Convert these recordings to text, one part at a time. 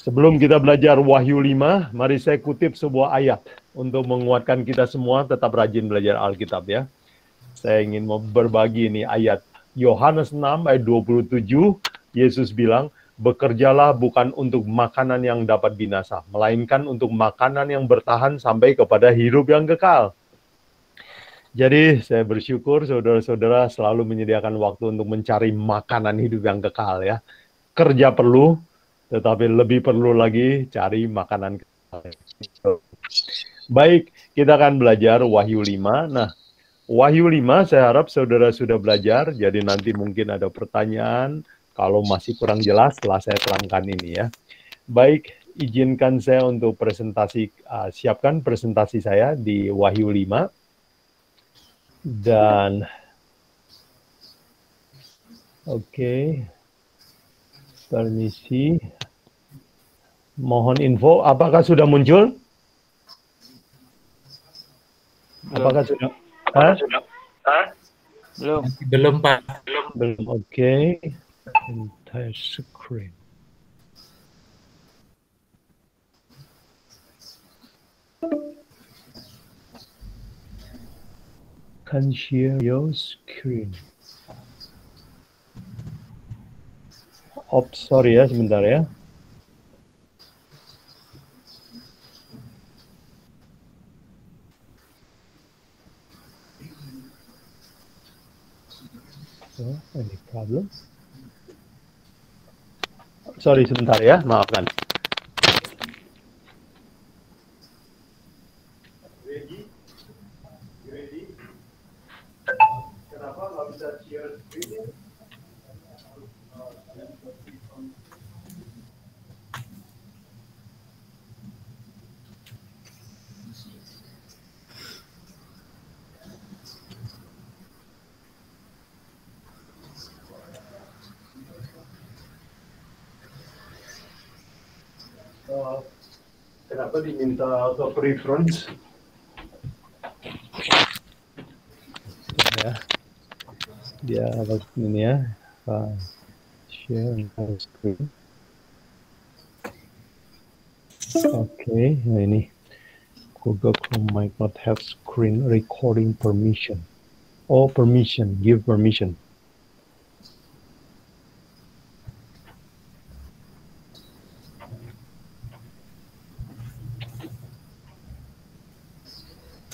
Sebelum kita belajar Wahyu 5, mari saya kutip sebuah ayat untuk menguatkan kita semua tetap rajin belajar Alkitab ya. Saya ingin berbagi ini ayat Yohanes 6 ayat 27, Yesus bilang, bekerjalah bukan untuk makanan yang dapat binasa, melainkan untuk makanan yang bertahan sampai kepada hidup yang kekal. Jadi saya bersyukur saudara-saudara selalu menyediakan waktu untuk mencari makanan hidup yang kekal ya. Kerja perlu, tetapi lebih perlu lagi cari makanan kekal. Baik, kita akan belajar Wahyu 5. Nah, Wahyu 5 saya harap saudara sudah belajar, jadi nanti mungkin ada pertanyaan. Kalau masih kurang jelas setelah saya terangkan ini ya. Baik, izinkan saya untuk siapkan presentasi saya di Wahyu 5. Dan oke, permisi. Mohon info, apakah sudah muncul? Apakah sudah? Belum, Pak. Belum, oke. Entire screen. Can share your screen. Sorry ya, sebentar ya. Any problem? Sorry sebentar ya, maafkan. Kenapa nggak bisa share screen? Kenapa diminta auto preference? Ya, dia apa ini ya? Share screen. Oke, nah ini Google Chrome might not have screen recording permission. Oh, permission, give permission.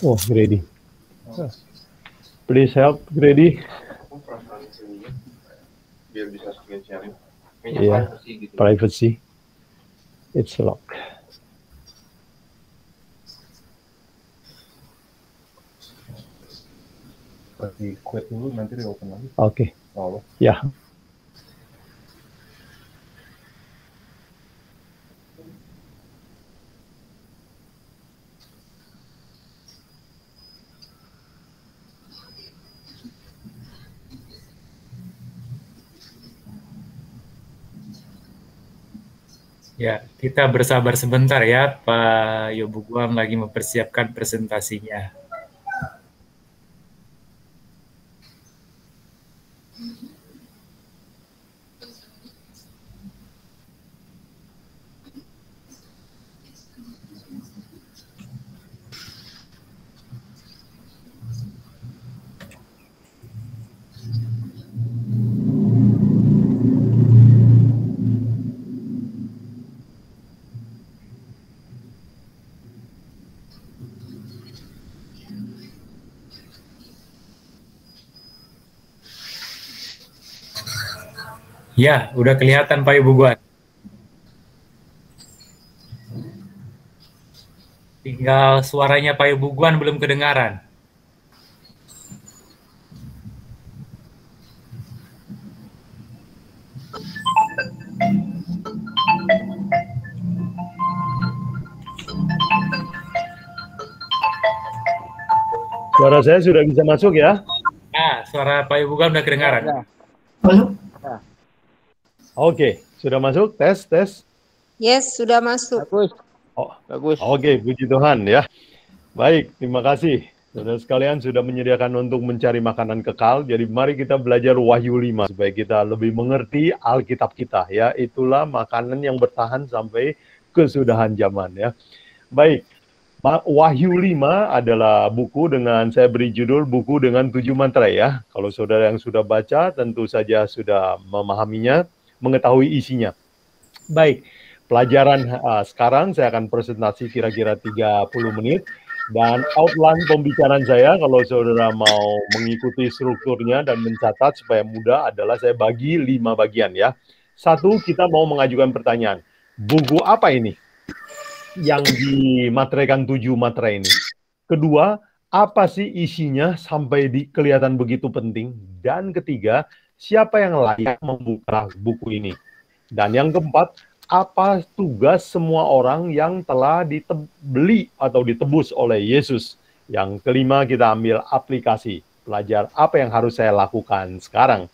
Oh, Grady. Please help, Grady. Biar bisa screen sharing. Yeah, privacy. It's locked. Di quit dulu, nanti di-open lagi. Oke. Oh. Ya. Ya, kita bersabar sebentar ya, Pak Yobu Guam lagi mempersiapkan presentasinya. Ya, udah kelihatan Pak Yobu Guam. Tinggal suaranya Pak Yobu Guam belum kedengaran. Suara saya sudah bisa masuk ya? Nah, suara Pak Yobu Guam udah kedengaran. Ya. Oke, sudah masuk? Tes. Yes, sudah masuk. Bagus. Oh, Bagus. oke, puji Tuhan ya. Baik, terima kasih Saudara sekalian sudah menyediakan untuk mencari makanan kekal, jadi mari kita belajar Wahyu 5 supaya kita lebih mengerti Alkitab kita ya. Itulah makanan yang bertahan sampai kesudahan zaman ya. Baik, Wahyu 5 adalah buku dengan saya beri judul buku dengan 7 mantra ya. Kalau saudara yang sudah baca tentu saja sudah memahaminya, mengetahui isinya. Baik, pelajaran sekarang saya akan presentasi kira-kira 30 menit. Dan outline pembicaraan saya, kalau saudara mau mengikuti strukturnya dan mencatat supaya mudah, adalah saya bagi 5 bagian ya. 1, kita mau mengajukan pertanyaan. Buku apa ini yang dimateraikan 7 materai ini? Kedua, apa sih isinya sampai kelihatan begitu penting? Dan ketiga, siapa yang layak membuka buku ini? Dan yang keempat, apa tugas semua orang yang telah dibeli atau ditebus oleh Yesus? Yang kelima, kita ambil aplikasi. Belajar apa yang harus saya lakukan sekarang.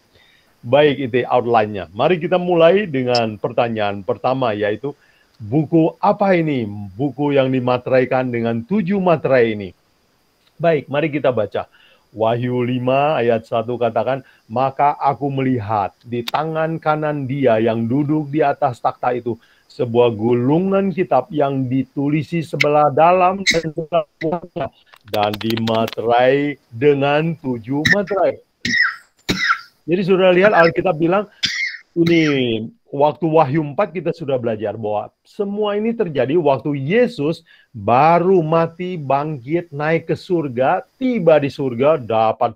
Baik, itu outline-nya. Mari kita mulai dengan pertanyaan pertama, yaitu buku apa ini? Buku yang dimateraikan dengan 7 materai ini. Baik, mari kita baca. Wahyu 5 ayat 1 katakan, maka aku melihat di tangan kanan dia yang duduk di atas takhta itu sebuah gulungan kitab yang ditulisi sebelah dalam dan sebelah luarnya dan dimaterai dengan 7 materai. Jadi sudah lihat Alkitab bilang, ini waktu Wahyu 4 kita sudah belajar bahwa semua ini terjadi waktu Yesus baru mati, bangkit, naik ke surga, tiba di surga, dapat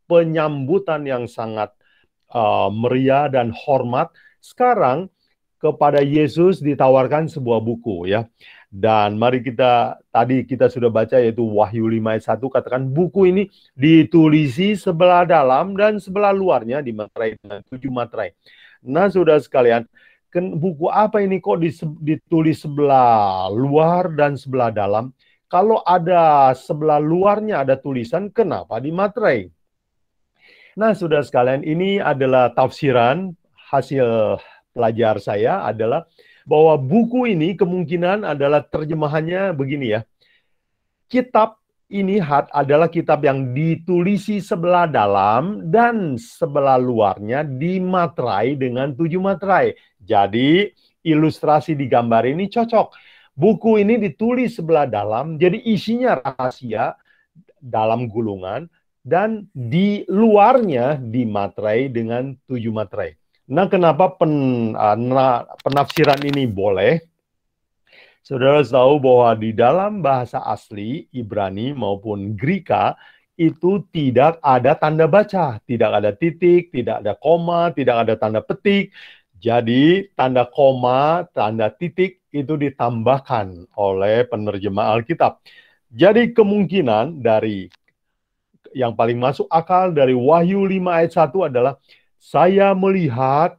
penyambutan yang sangat meriah dan hormat. Sekarang kepada Yesus ditawarkan sebuah buku ya. Dan mari tadi kita sudah baca yaitu Wahyu 5 ayat 1 katakan buku ini ditulisi sebelah dalam dan sebelah luarnya dimaterai dengan 7 materai. Nah, saudara sekalian, buku apa ini kok ditulis sebelah luar dan sebelah dalam? Kalau ada sebelah luarnya ada tulisan, kenapa dimaterai? Nah, saudara sekalian, ini adalah tafsiran hasil pelajar saya adalah bahwa buku ini kemungkinan adalah terjemahannya begini ya. Kitab ini adalah kitab yang ditulisi sebelah dalam dan sebelah luarnya dimaterai dengan 7 materai. Jadi ilustrasi di gambar ini cocok. Buku ini ditulis sebelah dalam, jadi isinya rahasia dalam gulungan dan di luarnya dimaterai dengan 7 materai. Nah, kenapa penafsiran ini boleh? Saudara tahu bahwa di dalam bahasa asli Ibrani maupun Greka itu tidak ada tanda baca, tidak ada titik, tidak ada koma, tidak ada tanda petik. Jadi tanda koma, tanda titik itu ditambahkan oleh penerjemah Alkitab. Jadi kemungkinan dari yang paling masuk akal dari Wahyu 5 ayat 1 adalah saya melihat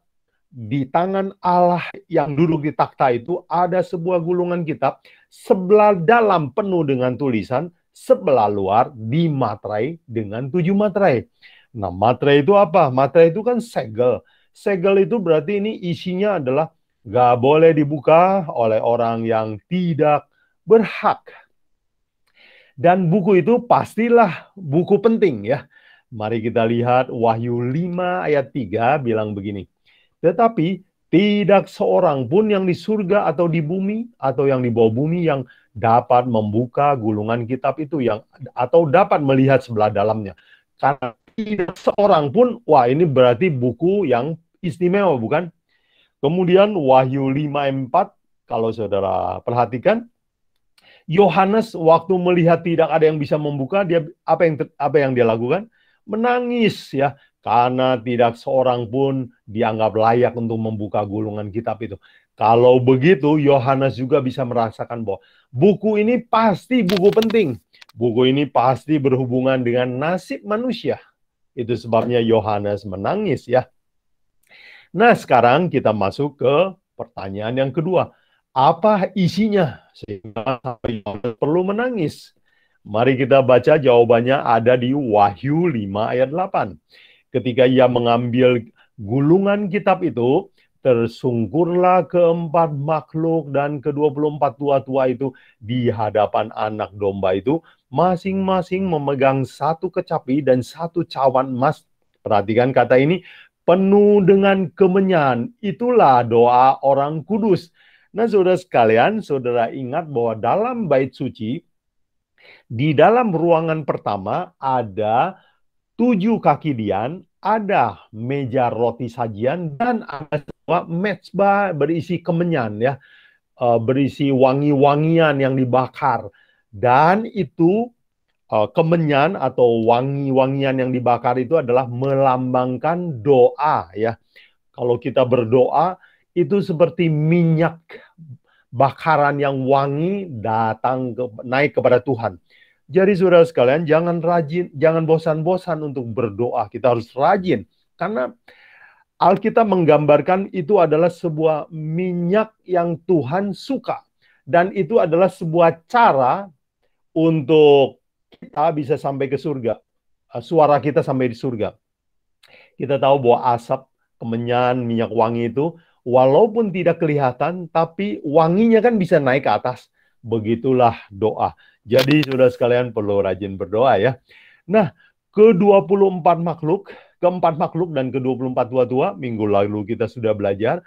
di tangan Allah yang duduk di takhta itu ada sebuah gulungan kitab, sebelah dalam penuh dengan tulisan, sebelah luar dimaterai dengan 7 materai. Nah, materai itu apa? Materai itu kan segel. Segel itu berarti ini isinya adalah nggak boleh dibuka oleh orang yang tidak berhak. Dan buku itu pastilah buku penting ya. Mari kita lihat Wahyu 5 ayat 3 bilang begini. Tetapi tidak seorang pun yang di surga atau di bumi atau yang di bawah bumi yang dapat membuka gulungan kitab itu atau dapat melihat sebelah dalamnya. Karena tidak seorang pun, wah ini berarti buku yang istimewa bukan? Kemudian Wahyu 5 ayat 4 kalau saudara perhatikan, Yohanes waktu melihat tidak ada yang bisa membuka, dia apa yang dia lakukan? Menangis ya, karena tidak seorang pun dianggap layak untuk membuka gulungan kitab itu. Kalau begitu, Yohanes juga bisa merasakan bahwa buku ini pasti buku penting. Buku ini pasti berhubungan dengan nasib manusia. Itu sebabnya Yohanes menangis ya. Nah, sekarang kita masuk ke pertanyaan yang kedua. Apa isinya sehingga Yohanes perlu menangis? Mari kita baca jawabannya ada di Wahyu 5 ayat 8. Ketika ia mengambil gulungan kitab itu, Tersungkurlah keempat makhluk dan ke-24 tua-tua itu di hadapan anak domba itu, masing-masing memegang satu kecapi dan satu cawan emas. Perhatikan kata ini, penuh dengan kemenyan. Itulah doa orang kudus. Nah, saudara sekalian, saudara ingat bahwa dalam bait suci, di dalam ruangan pertama ada 7 kaki dian, ada meja roti sajian, dan ada sebuah mezbah berisi kemenyan, ya, berisi wangi-wangian yang dibakar. Dan itu kemenyan atau wangi-wangian yang dibakar itu adalah melambangkan doa, ya. Kalau kita berdoa itu seperti minyak bakaran yang wangi naik kepada Tuhan. Jadi saudara sekalian, jangan bosan-bosan untuk berdoa. Kita harus rajin karena Alkitab menggambarkan itu adalah sebuah minyak yang Tuhan suka, dan itu adalah sebuah cara untuk kita bisa sampai ke surga. Suara kita sampai di surga. Kita tahu bahwa asap, kemenyan, minyak wangi itu walaupun tidak kelihatan, tapi wanginya kan bisa naik ke atas. Begitulah doa. Jadi saudara sekalian perlu rajin berdoa, ya. Nah, ke-24 makhluk, keempat makhluk dan ke-24 tua-tua, minggu lalu kita sudah belajar,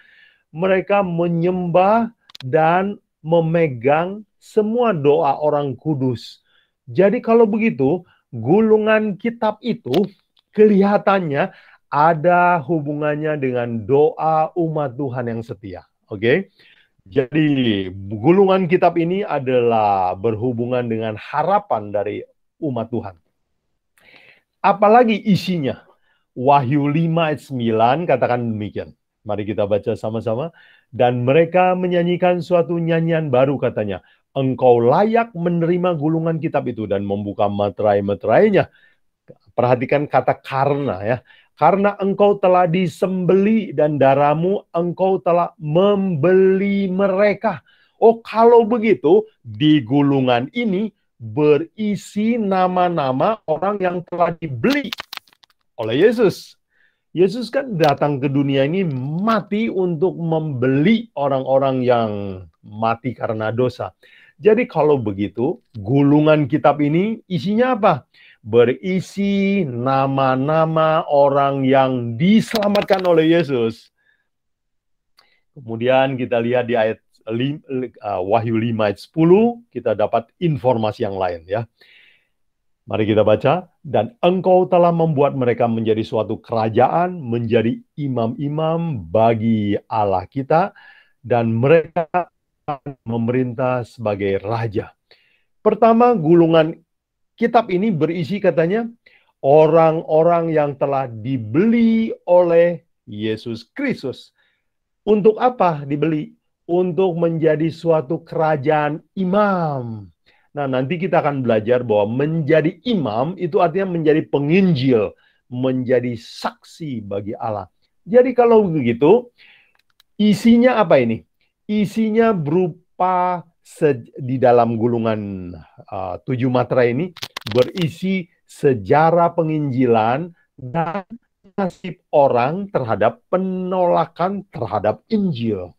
mereka menyembah dan memegang semua doa orang kudus. Jadi kalau begitu, gulungan kitab itu kelihatannya ada hubungannya dengan doa umat Tuhan yang setia. Oke? Jadi, gulungan kitab ini adalah berhubungan dengan harapan dari umat Tuhan. Apalagi isinya? Wahyu 5 ayat 9 katakan demikian. Mari kita baca sama-sama. Dan mereka menyanyikan suatu nyanyian baru, katanya. Engkau layak menerima gulungan kitab itu dan membuka meterai-meterainya. Perhatikan kata karena, ya. Karena engkau telah disembeli dan darahmu engkau telah membeli mereka. Oh, kalau begitu, di gulungan ini berisi nama-nama orang yang telah dibeli oleh Yesus. Yesus kan datang ke dunia ini mati untuk membeli orang-orang yang mati karena dosa. Jadi kalau begitu, gulungan kitab ini isinya apa? Berisi nama-nama orang yang diselamatkan oleh Yesus. Kemudian kita lihat di ayat Wahyu 5 ayat 10, kita dapat informasi yang lain, ya. Mari kita baca. Dan engkau telah membuat mereka menjadi suatu kerajaan, menjadi imam-imam bagi Allah kita, dan mereka memerintah sebagai raja. Pertama, gulungan kitab ini berisi, katanya, orang-orang yang telah dibeli oleh Yesus Kristus. Untuk apa dibeli? Untuk menjadi suatu kerajaan imam. Nah, nanti kita akan belajar bahwa menjadi imam itu artinya menjadi penginjil, menjadi saksi bagi Allah. Jadi kalau begitu, isinya apa ini? Isinya berupa di dalam gulungan 7 materai ini berisi sejarah penginjilan dan nasib orang terhadap penolakan terhadap Injil.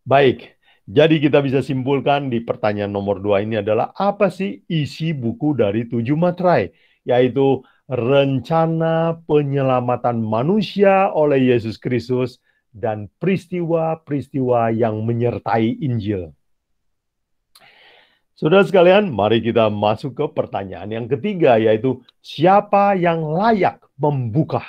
Baik, jadi kita bisa simpulkan di pertanyaan nomor 2 ini adalah apa sih isi buku dari 7 materai? Yaitu rencana penyelamatan manusia oleh Yesus Kristus dan peristiwa-peristiwa yang menyertai Injil. Saudara sekalian, mari kita masuk ke pertanyaan yang ketiga, yaitu siapa yang layak membuka?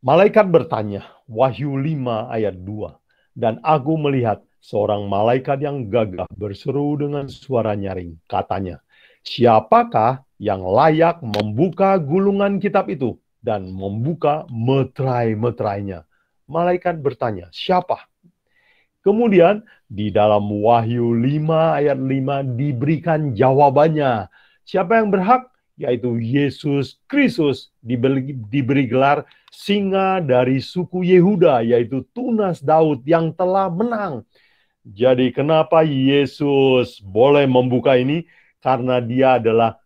Malaikat bertanya, Wahyu 5 ayat 2. Dan aku melihat seorang malaikat yang gagah berseru dengan suara nyaring. Katanya, siapakah yang layak membuka gulungan kitab itu dan membuka meterai-meterainya? Malaikat bertanya, siapa? Kemudian di dalam Wahyu 5 ayat 5 diberikan jawabannya. Siapa yang berhak? Yaitu Yesus Kristus, diberi gelar singa dari suku Yehuda, yaitu tunas Daud yang telah menang. Jadi kenapa Yesus boleh membuka ini? Karena dia adalah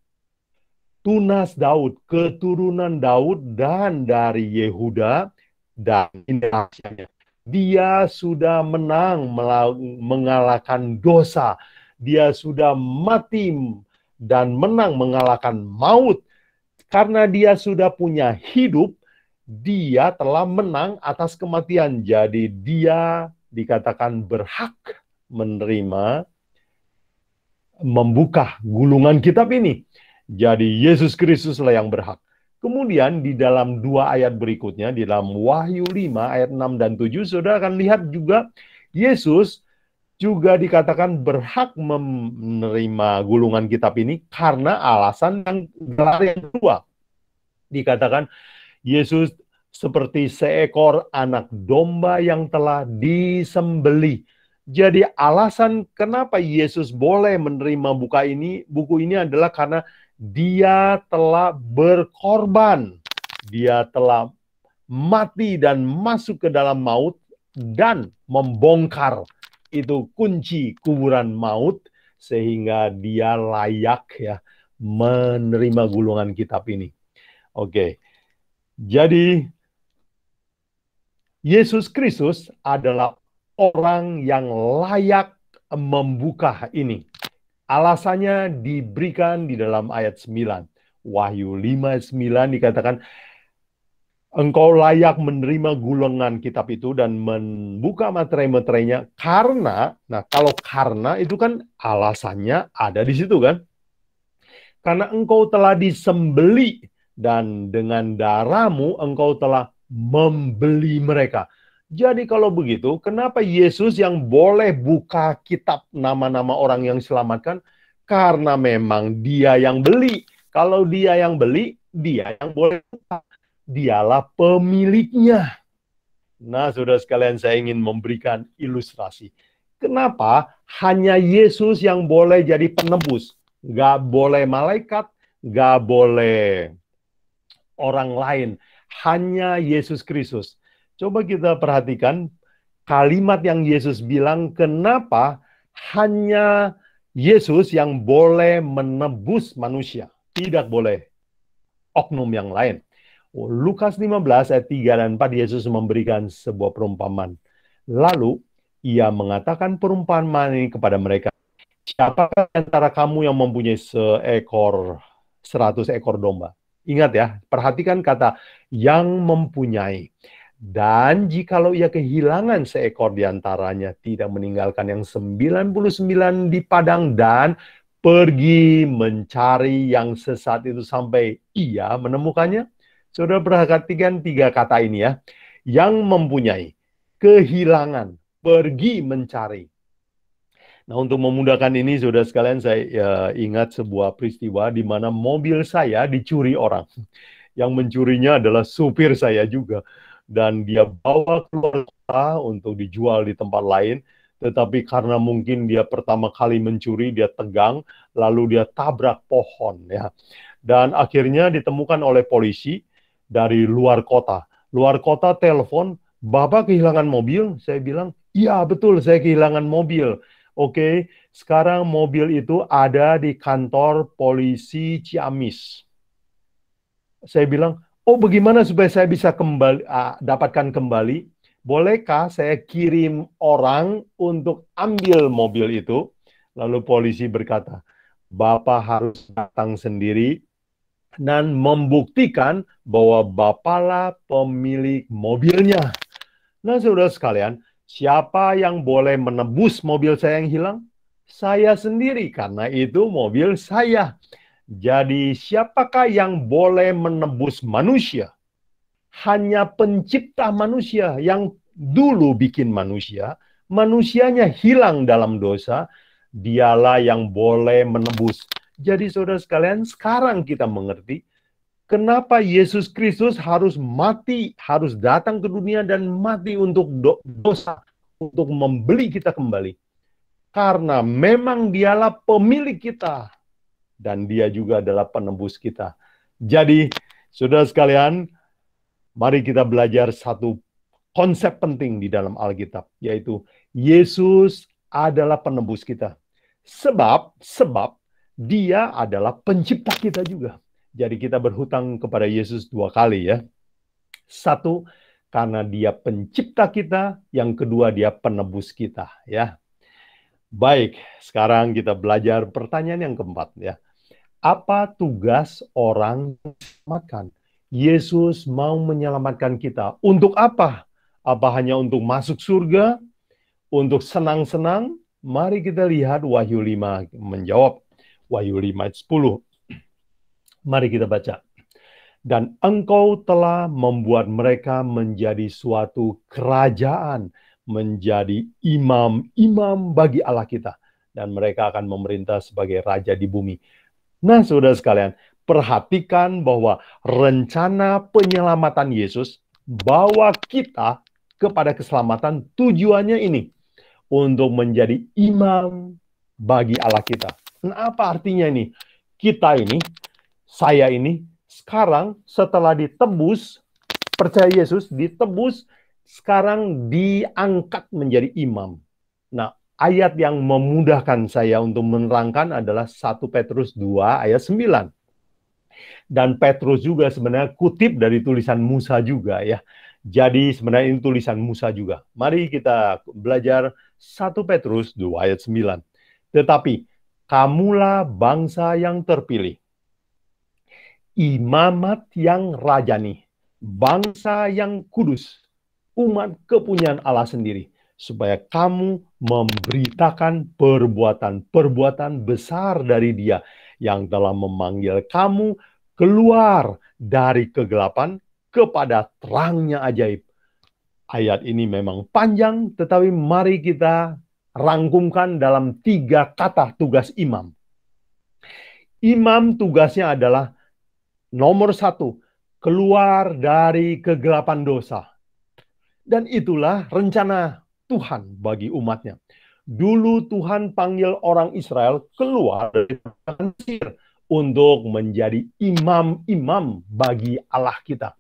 tunas Daud, keturunan Daud, dan dari Yehuda, Dan ini rahasianya. Dia sudah menang mengalahkan dosa. Dia sudah mati dan menang mengalahkan maut. Karena dia sudah punya hidup, dia telah menang atas kematian. Jadi dia dikatakan berhak menerima, membuka gulungan kitab ini. Jadi Yesus Kristuslah yang berhak. Kemudian di dalam 2 ayat berikutnya, di dalam Wahyu 5 ayat 6 dan 7, saudara akan lihat juga Yesus juga dikatakan berhak menerima gulungan kitab ini karena alasan yang kedua. Dikatakan Yesus seperti seekor anak domba yang telah disembelih. Jadi alasan kenapa Yesus boleh menerima buku ini adalah karena dia telah berkorban. Dia telah mati dan masuk ke dalam maut dan membongkar itu kunci kuburan maut sehingga dia layak ya menerima gulungan kitab ini. Oke. Jadi Yesus Kristus adalah orang yang layak membuka ini. Alasannya diberikan di dalam ayat 9. Wahyu 5:9 dikatakan, engkau layak menerima gulungan kitab itu dan membuka materai-materainya karena, nah kalau karena itu kan alasannya ada di situ kan. Karena engkau telah disembelih dan dengan darahmu engkau telah membeli mereka. Jadi kalau begitu, kenapa Yesus yang boleh buka kitab nama-nama orang yang diselamatkan? Karena memang dia yang beli. Kalau dia yang beli, dia yang boleh buka. Dialah pemiliknya. Nah, saudara sekalian, saya ingin memberikan ilustrasi. Kenapa hanya Yesus yang boleh jadi penebus? Gak boleh malaikat, gak boleh orang lain. Hanya Yesus Kristus. Coba kita perhatikan kalimat yang Yesus bilang, kenapa hanya Yesus yang boleh menebus manusia. Tidak boleh oknum yang lain. Lukas 15 ayat 3 dan 4, Yesus memberikan sebuah perumpamaan. Lalu ia mengatakan perumpamaan ini kepada mereka. Siapakah antara kamu yang mempunyai 100 ekor domba? Ingat ya, perhatikan kata yang mempunyai. Dan jikalau ia kehilangan seekor diantaranya, tidak meninggalkan yang 99 di padang dan pergi mencari yang sesat itu sampai ia menemukannya. Saudara perhatikan 3 kata ini ya. Yang mempunyai, kehilangan, pergi mencari. Nah, untuk memudahkan ini, saudara sekalian, saya ingat sebuah peristiwa di mana mobil saya dicuri orang. Yang mencurinya adalah supir saya juga. Dan dia bawa keluar kota untuk dijual di tempat lain. Tetapi karena mungkin dia pertama kali mencuri, dia tegang, lalu dia tabrak pohon. Ya. Dan akhirnya ditemukan oleh polisi dari luar kota. Luar kota telepon, Bapak kehilangan mobil? Saya bilang, iya betul, saya kehilangan mobil. Oke, sekarang mobil itu ada di kantor polisi Ciamis. Saya bilang, oh bagaimana supaya saya bisa dapatkan kembali? Bolehkah saya kirim orang untuk ambil mobil itu? Lalu polisi berkata, Bapak harus datang sendiri dan membuktikan bahwa Bapaklah pemilik mobilnya. Nah, saudara sekalian, siapa yang boleh menebus mobil saya yang hilang? Saya sendiri, karena itu mobil saya. Jadi, siapakah yang boleh menebus manusia? Hanya pencipta manusia yang dulu bikin manusia. Manusianya hilang dalam dosa. Dialah yang boleh menebus. Jadi, saudara sekalian, sekarang kita mengerti kenapa Yesus Kristus harus mati, harus datang ke dunia dan mati untuk dosa, untuk membeli kita kembali. Karena memang dialah pemilik kita. Dan dia juga adalah penebus kita. Jadi, saudara sekalian, mari kita belajar satu konsep penting di dalam Alkitab, yaitu Yesus adalah penebus kita. Sebab dia adalah pencipta kita juga. Jadi kita berhutang kepada Yesus 2 kali ya. 1, karena Dia pencipta kita, yang kedua Dia penebus kita, ya. Baik, sekarang kita belajar pertanyaan yang keempat, ya. Apa tugas orang yang diselamatkan? Yesus mau menyelamatkan kita. Untuk apa? Apa hanya untuk masuk surga? Untuk senang-senang? Mari kita lihat Wahyu 5 menjawab. Wahyu 5 ayat 10. Mari kita baca. Dan engkau telah membuat mereka menjadi suatu kerajaan, menjadi imam-imam bagi Allah kita. Dan mereka akan memerintah sebagai raja di bumi. Nah, saudara sekalian, perhatikan bahwa rencana penyelamatan Yesus bawa kita kepada keselamatan, tujuannya ini, untuk menjadi imam bagi Allah kita. Nah, apa artinya ini? Kita ini, saya ini, sekarang setelah ditebus, percaya Yesus, ditebus, sekarang diangkat menjadi imam. Nah, ayat yang memudahkan saya untuk menerangkan adalah 1 Petrus 2 ayat 9. Dan Petrus juga sebenarnya kutip dari tulisan Musa juga, ya. Jadi sebenarnya ini tulisan Musa juga. Mari kita belajar 1 Petrus 2 ayat 9. Tetapi kamulah bangsa yang terpilih, imamat yang rajani, bangsa yang kudus, umat kepunyaan Allah sendiri, supaya kamu memberitakan perbuatan-perbuatan besar dari Dia yang telah memanggil kamu keluar dari kegelapan kepada terangnya ajaib. Ayat ini memang panjang, tetapi mari kita rangkumkan dalam 3 kata tugas imam. Imam tugasnya adalah nomor 1, keluar dari kegelapan dosa. Dan itulah rencana Tuhan bagi umatnya. Dulu Tuhan panggil orang Israel keluar dari Mesir untuk menjadi imam-imam bagi Allah kita.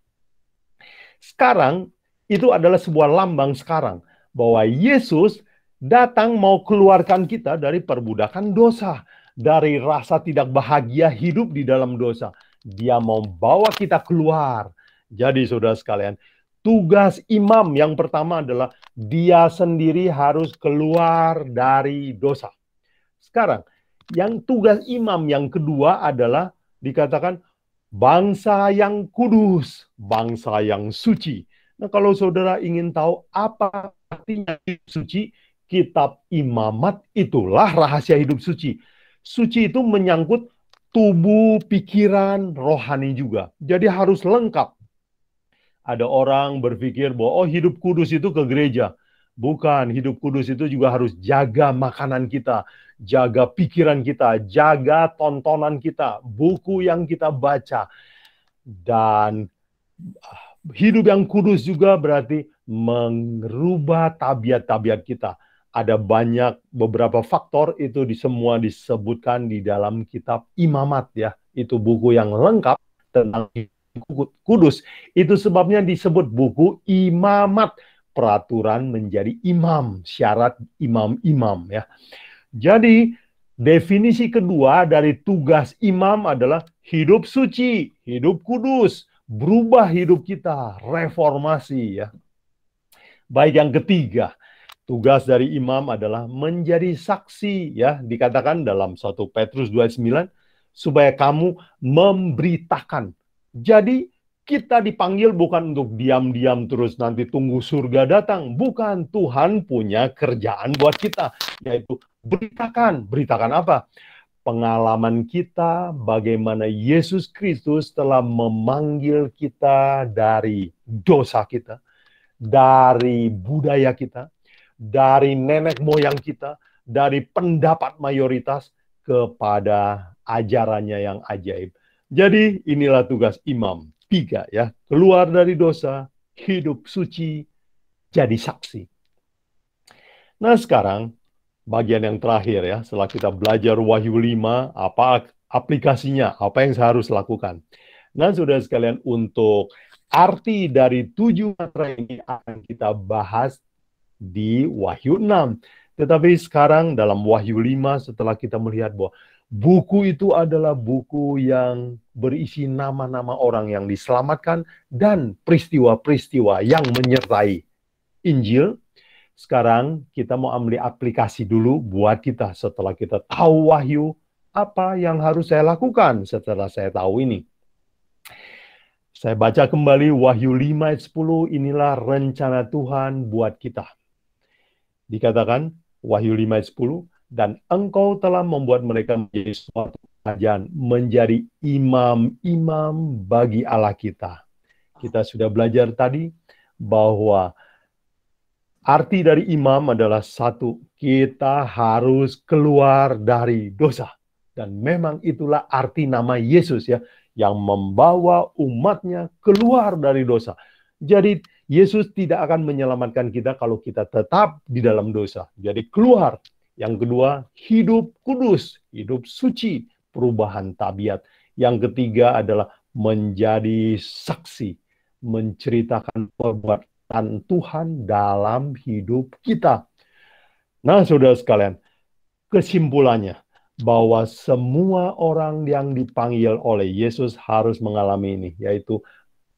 Sekarang, itu adalah sebuah lambang sekarang, bahwa Yesus datang mau keluarkan kita dari perbudakan dosa, dari rasa tidak bahagia hidup di dalam dosa. Dia mau bawa kita keluar. Jadi saudara sekalian, tugas imam yang pertama adalah dia sendiri harus keluar dari dosa. Sekarang, yang tugas imam yang kedua adalah dikatakan bangsa yang kudus, bangsa yang suci. Nah, kalau saudara ingin tahu apa artinya hidup suci, kitab Imamat itulah rahasia hidup suci. Suci itu menyangkut tubuh, pikiran, rohani juga. Jadi harus lengkap. Ada orang berpikir bahwa hidup kudus itu ke gereja. Bukan, hidup kudus itu juga harus jaga makanan kita, jaga pikiran kita, jaga tontonan kita, buku yang kita baca. Dan hidup yang kudus juga berarti merubah tabiat-tabiat kita. Ada banyak beberapa faktor, itu semua disebutkan di dalam kitab Imamat, ya. Itu buku yang lengkap tentang kudus. Itu sebabnya disebut buku Imamat. Peraturan menjadi imam, syarat imam-imam, ya. Jadi definisi kedua dari tugas imam adalah hidup suci, hidup kudus, berubah hidup kita, reformasi, ya. Baik, yang ketiga, tugas dari imam adalah menjadi saksi, ya. Dikatakan dalam 1 Petrus 2:9, supaya kamu memberitakan. Jadi kita dipanggil bukan untuk diam-diam terus nanti tunggu surga datang. Bukan, Tuhan punya kerjaan buat kita, yaitu beritakan. Beritakan apa? Pengalaman kita, bagaimana Yesus Kristus telah memanggil kita dari dosa kita, dari budaya kita, dari nenek moyang kita, dari pendapat mayoritas kepada ajarannya yang ajaib. Jadi inilah tugas imam. 3, ya, keluar dari dosa, hidup suci, jadi saksi. Nah, sekarang bagian yang terakhir, ya, setelah kita belajar Wahyu 5, apa aplikasinya, apa yang saya harus lakukan. Nah, saudara sekalian, untuk arti dari 7 mantra ini akan kita bahas di Wahyu 6. Tetapi sekarang dalam Wahyu 5, setelah kita melihat bahwa Buku itu adalah buku yang berisi nama-nama orang yang diselamatkan dan peristiwa-peristiwa yang menyertai Injil. Sekarang kita mau ambil aplikasi dulu buat kita setelah kita tahu Wahyu, apa yang harus saya lakukan setelah saya tahu ini. Saya baca kembali Wahyu 5 ayat 10, inilah rencana Tuhan buat kita. Dikatakan Wahyu 5 ayat 10, dan engkau telah membuat mereka menjadi suatu kerajaan, menjadi imam-imam bagi Allah kita. Kita sudah belajar tadi bahwa arti dari imam adalah satu, kita harus keluar dari dosa. Dan memang itulah arti nama Yesus ya, yang membawa umatnya keluar dari dosa. Jadi Yesus tidak akan menyelamatkan kita kalau kita tetap di dalam dosa. Jadi keluar. Yang kedua, hidup kudus, hidup suci, perubahan tabiat. Yang ketiga adalah menjadi saksi, menceritakan perbuatan Tuhan dalam hidup kita. Nah, saudara sekalian, kesimpulannya bahwa semua orang yang dipanggil oleh Yesus harus mengalami ini, yaitu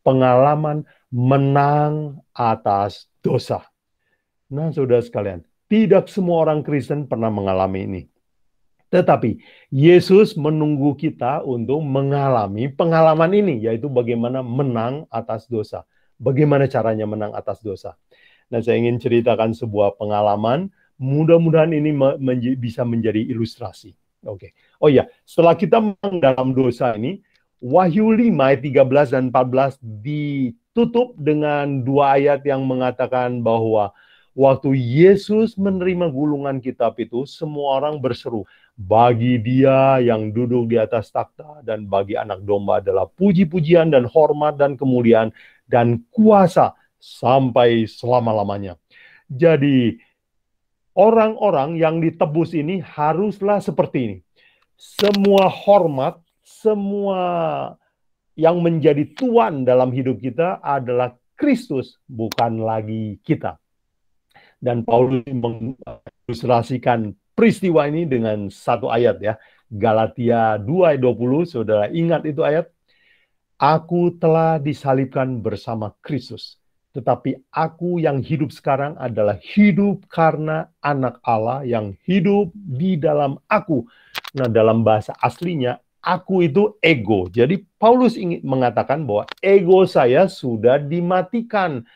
pengalaman menang atas dosa. Nah, saudara sekalian, tidak semua orang Kristen pernah mengalami ini. Tetapi Yesus menunggu kita untuk mengalami pengalaman ini, yaitu bagaimana menang atas dosa. Bagaimana caranya menang atas dosa. Nah, saya ingin ceritakan sebuah pengalaman. Mudah-mudahan ini bisa menjadi ilustrasi. Oke. Oh iya, setelah kita menang dalam dosa ini, Wahyu 5 ayat 13 dan 14 ditutup dengan dua ayat yang mengatakan bahwa waktu Yesus menerima gulungan kitab itu, semua orang berseru, bagi Dia yang duduk di atas takhta dan bagi Anak Domba adalah puji-pujian dan hormat dan kemuliaan dan kuasa sampai selama-lamanya. Jadi orang-orang yang ditebus ini haruslah seperti ini. Semua hormat, semua yang menjadi tuan dalam hidup kita adalah Kristus, bukan lagi kita. Dan Paulus mengilustrasikan peristiwa ini dengan satu ayat ya. Galatia 2 ayat 20, saudara ingat itu ayat? Aku telah disalibkan bersama Kristus. Tetapi aku yang hidup sekarang adalah hidup karena Anak Allah yang hidup di dalam aku. Nah, dalam bahasa aslinya, aku itu ego. Jadi Paulus ingin mengatakan bahwa ego saya sudah dimatikan.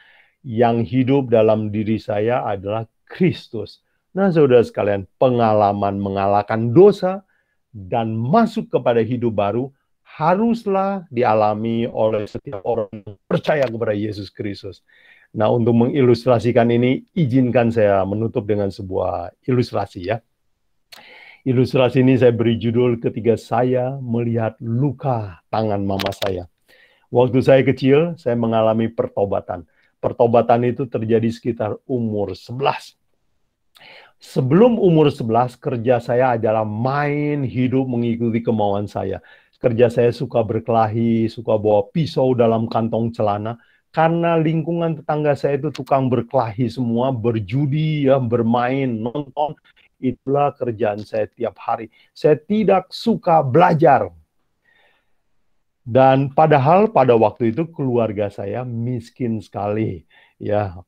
Yang hidup dalam diri saya adalah Kristus. Nah, saudara sekalian, pengalaman mengalahkan dosa dan masuk kepada hidup baru haruslah dialami oleh setiap orang yang percaya kepada Yesus Kristus. Nah, untuk mengilustrasikan ini, izinkan saya menutup dengan sebuah ilustrasi ya. Ilustrasi ini saya beri judul ketika saya melihat luka tangan mama saya. Waktu saya kecil, saya mengalami pertobatan. Pertobatan itu terjadi sekitar umur 11. Sebelum umur 11, kerja saya adalah main hidup mengikuti kemauan saya. Kerja saya suka berkelahi, suka bawa pisau dalam kantong celana. Karena lingkungan tetangga saya itu tukang berkelahi semua, berjudi, ya, bermain, nonton. Itulah kerjaan saya tiap hari. Saya tidak suka belajar. Dan padahal pada waktu itu keluarga saya miskin sekali. Ya,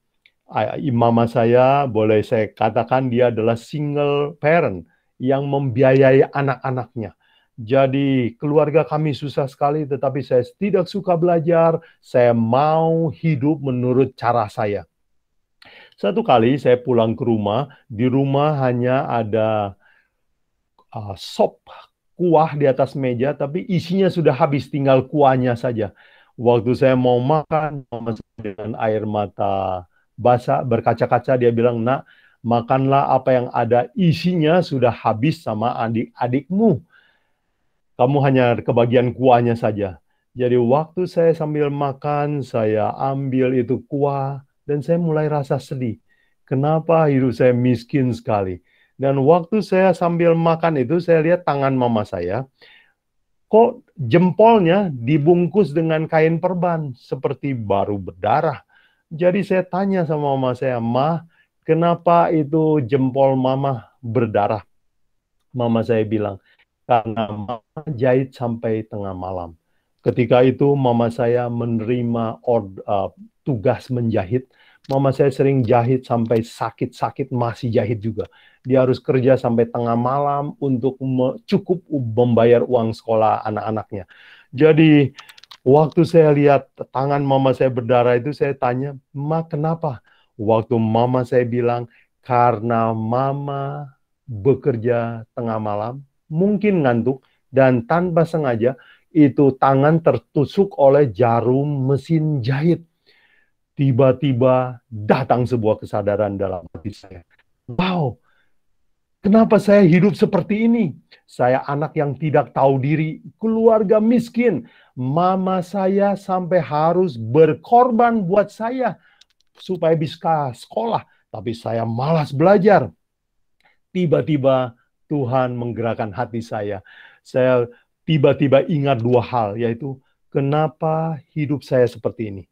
mama saya boleh saya katakan dia adalah single parent yang membiayai anak-anaknya. Jadi keluarga kami susah sekali, tetapi saya tidak suka belajar. Saya mau hidup menurut cara saya. Satu kali saya pulang ke rumah, di rumah hanya ada sop kuah di atas meja, tapi isinya sudah habis, tinggal kuahnya saja. Waktu saya mau makan, dengan air mata basah, berkaca-kaca, dia bilang, nak, makanlah apa yang ada, isinya sudah habis sama adik-adikmu. Kamu hanya kebagian kuahnya saja. Jadi waktu saya sambil makan, saya ambil itu kuah, dan saya mulai rasa sedih. Kenapa hidup saya miskin sekali? Dan waktu saya sambil makan itu, saya lihat tangan mama saya, kok jempolnya dibungkus dengan kain perban, seperti baru berdarah. Jadi saya tanya sama mama saya, "Ma, kenapa itu jempol mama berdarah?" Mama saya bilang, karena mama jahit sampai tengah malam. Ketika itu mama saya menerima tugas menjahit. Mama saya sering jahit sampai sakit-sakit masih jahit juga. Dia harus kerja sampai tengah malam untuk cukup membayar uang sekolah anak-anaknya. Jadi waktu saya lihat tangan mama saya berdarah itu, saya tanya, "Ma, kenapa?" Waktu mama saya bilang, "Karena mama bekerja tengah malam, mungkin ngantuk, dan tanpa sengaja itu tangan tertusuk oleh jarum mesin jahit." Tiba-tiba datang sebuah kesadaran dalam hati saya. Wow, kenapa saya hidup seperti ini? Saya anak yang tidak tahu diri, keluarga miskin. Mama saya sampai harus berkorban buat saya supaya bisa sekolah. Tapi saya malas belajar. Tiba-tiba Tuhan menggerakkan hati saya. Saya tiba-tiba ingat dua hal, yaitu kenapa hidup saya seperti ini.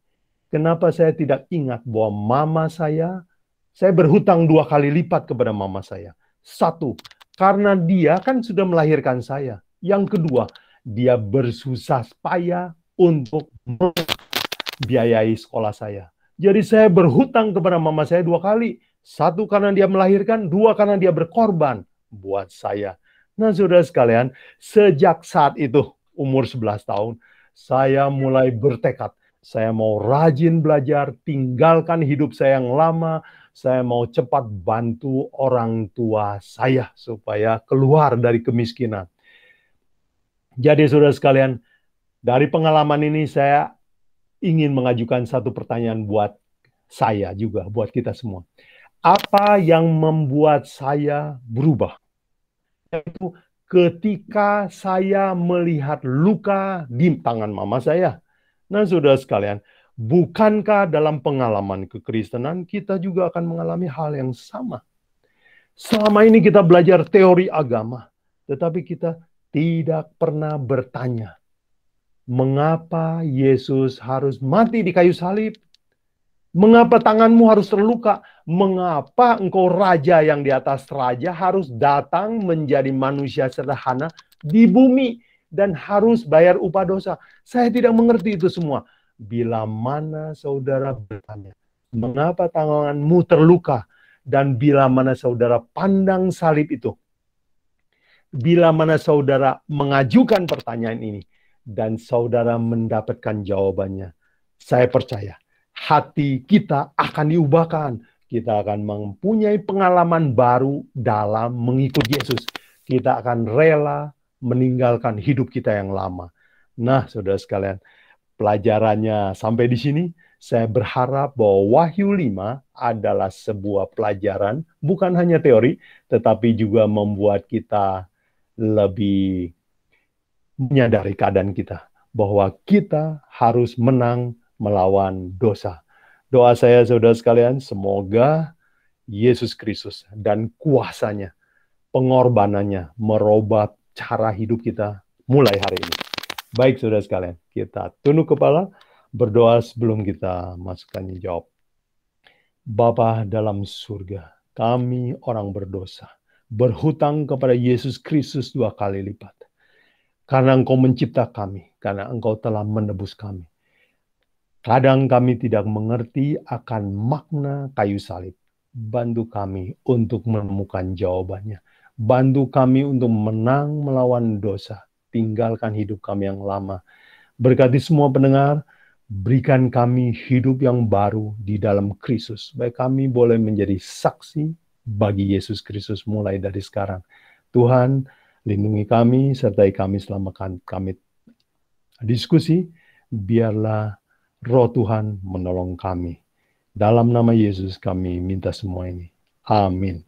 Kenapa saya tidak ingat bahwa mama saya berhutang 2 kali lipat kepada mama saya. Satu, karena dia kan sudah melahirkan saya. Yang kedua, dia bersusah payah untuk membiayai sekolah saya. Jadi saya berhutang kepada mama saya 2 kali. Satu karena dia melahirkan, dua karena dia berkorban buat saya. Nah, saudara sekalian, sejak saat itu, umur 11 tahun, saya mulai bertekad. Saya mau rajin belajar, tinggalkan hidup saya yang lama. Saya mau cepat bantu orang tua saya supaya keluar dari kemiskinan. Jadi saudara sekalian, dari pengalaman ini saya ingin mengajukan satu pertanyaan buat saya juga, buat kita semua. Apa yang membuat saya berubah? Yaitu ketika saya melihat luka di tangan mama saya. Nah, saudara sekalian, bukankah dalam pengalaman kekristenan kita juga akan mengalami hal yang sama? Selama ini kita belajar teori agama, tetapi kita tidak pernah bertanya, mengapa Yesus harus mati di kayu salib? Mengapa tanganmu harus terluka? Mengapa engkau raja yang di atas raja harus datang menjadi manusia sederhana di bumi dan harus bayar upah dosa? Saya tidak mengerti itu semua. Bila mana saudara bertanya, mengapa tanganmu terluka? Dan bila mana saudara pandang salib itu, bila mana saudara mengajukan pertanyaan ini, dan saudara mendapatkan jawabannya, saya percaya hati kita akan diubahkan. Kita akan mempunyai pengalaman baru dalam mengikut Yesus. Kita akan rela meninggalkan hidup kita yang lama. Nah, saudara sekalian, pelajarannya sampai di sini. Saya berharap bahwa Wahyu 5 adalah sebuah pelajaran, bukan hanya teori, tetapi juga membuat kita lebih menyadari keadaan kita, bahwa kita harus menang melawan dosa. Doa saya, saudara sekalian, semoga Yesus Kristus dan kuasanya, pengorbanannya, merubah cara hidup kita mulai hari ini. Baik, saudara sekalian, kita tunduk kepala, berdoa sebelum kita masukkan jawab. Bapa dalam surga, kami orang berdosa, berhutang kepada Yesus Kristus 2 kali lipat. Karena Engkau mencipta kami, karena Engkau telah menebus kami. Kadang kami tidak mengerti akan makna kayu salib. Bantu kami untuk menemukan jawabannya. Bantu kami untuk menang melawan dosa. Tinggalkan hidup kami yang lama. Berkati semua pendengar, berikan kami hidup yang baru di dalam Kristus. Baik kami boleh menjadi saksi bagi Yesus Kristus mulai dari sekarang. Tuhan, lindungi kami, sertai kami selama kami diskusi. Biarlah Roh Tuhan menolong kami. Dalam nama Yesus kami minta semua ini. Amin.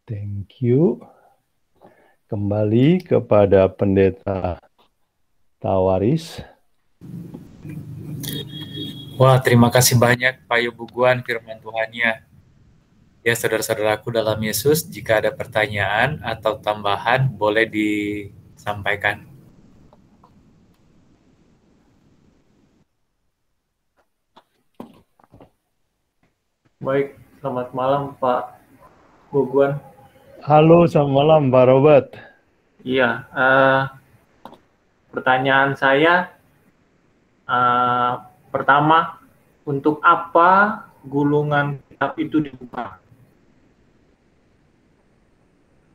Thank you. Kembali kepada Pendeta Tawaris. Wah, terima kasih banyak Pak Yobuguan firman Tuhannya. Ya, saudara-saudaraku dalam Yesus, jika ada pertanyaan atau tambahan, boleh disampaikan. Baik, selamat malam Pak Boguan. Halo, selamat malam Pak Robert. Iya, pertanyaan saya pertama, untuk apa gulungan kitab itu dibuka?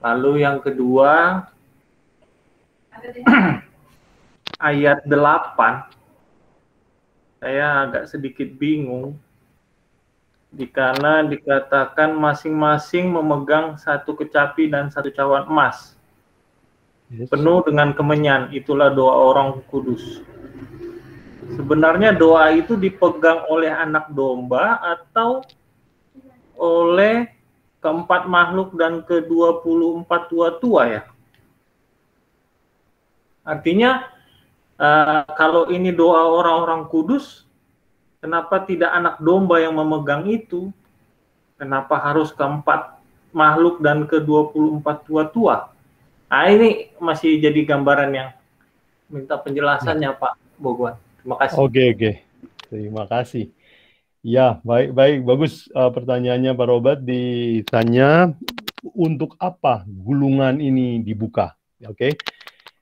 Lalu yang kedua, ayat 8, saya agak sedikit bingung, karena dikatakan masing-masing memegang satu kecapi dan satu cawan emas, penuh dengan kemenyan, itulah doa orang kudus. Sebenarnya doa itu dipegang oleh anak domba atau oleh keempat makhluk dan ke-24 tua-tua ya? Artinya kalau ini doa orang-orang kudus, kenapa tidak anak domba yang memegang itu? Kenapa harus keempat makhluk dan ke-24 tua-tua? Nah, ini masih jadi gambaran yang minta penjelasannya Pak Boguan. Terima kasih. Oke. Terima kasih. Ya, baik, bagus pertanyaannya Pak Robert. Ditanya untuk apa gulungan ini dibuka. Oke.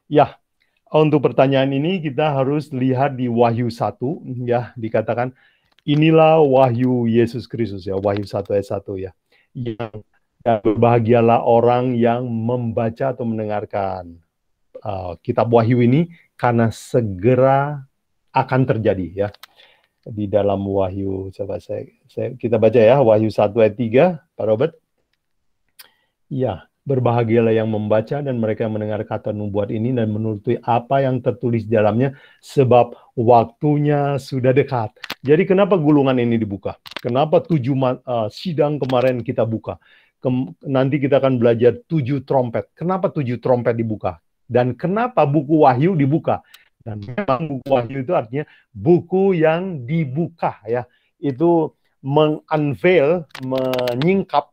Ya, untuk pertanyaan ini kita harus lihat di Wahyu 1 ya, dikatakan inilah wahyu Yesus Kristus ya, Wahyu 1 ayat 1 ya. Yang dan berbahagialah orang yang membaca atau mendengarkan kitab Wahyu ini karena segera akan terjadi ya. Di dalam Wahyu, coba kita baca ya, Wahyu 1 ayat 3, Pak Robert. Ya, berbahagialah yang membaca dan mereka yang mendengar kata nubuat ini dan menuruti apa yang tertulis di dalamnya, sebab waktunya sudah dekat. Jadi kenapa gulungan ini dibuka? Kenapa 7 sidang kemarin kita buka? Nanti kita akan belajar 7 trompet. Kenapa 7 trompet dibuka? Dan kenapa buku Wahyu dibuka? Dan memang buku Wahyu itu artinya buku yang dibuka ya. Itu mengunveil, menyingkap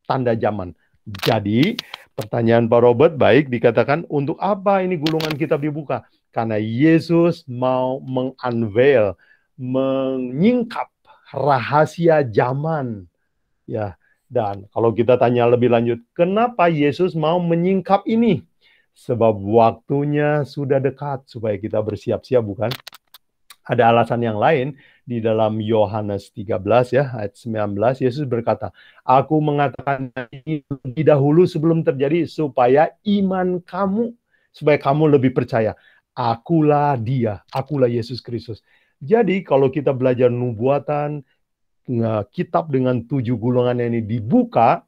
tanda zaman. Jadi pertanyaan Pak Robert baik, dikatakan untuk apa ini gulungan kitab dibuka? Karena Yesus mau mengunveil, menyingkap rahasia zaman ya. Dan kalau kita tanya lebih lanjut, kenapa Yesus mau menyingkap ini? Sebab waktunya sudah dekat supaya kita bersiap-siap, bukan? Ada alasan yang lain di dalam Yohanes 13 ya, ayat 19, Yesus berkata, aku mengatakan ini lebih dahulu sebelum terjadi supaya iman kamu, supaya kamu lebih percaya. Akulah dia, akulah Yesus Kristus. Jadi kalau kita belajar nubuatan, kitab dengan 7 gulungan ini dibuka,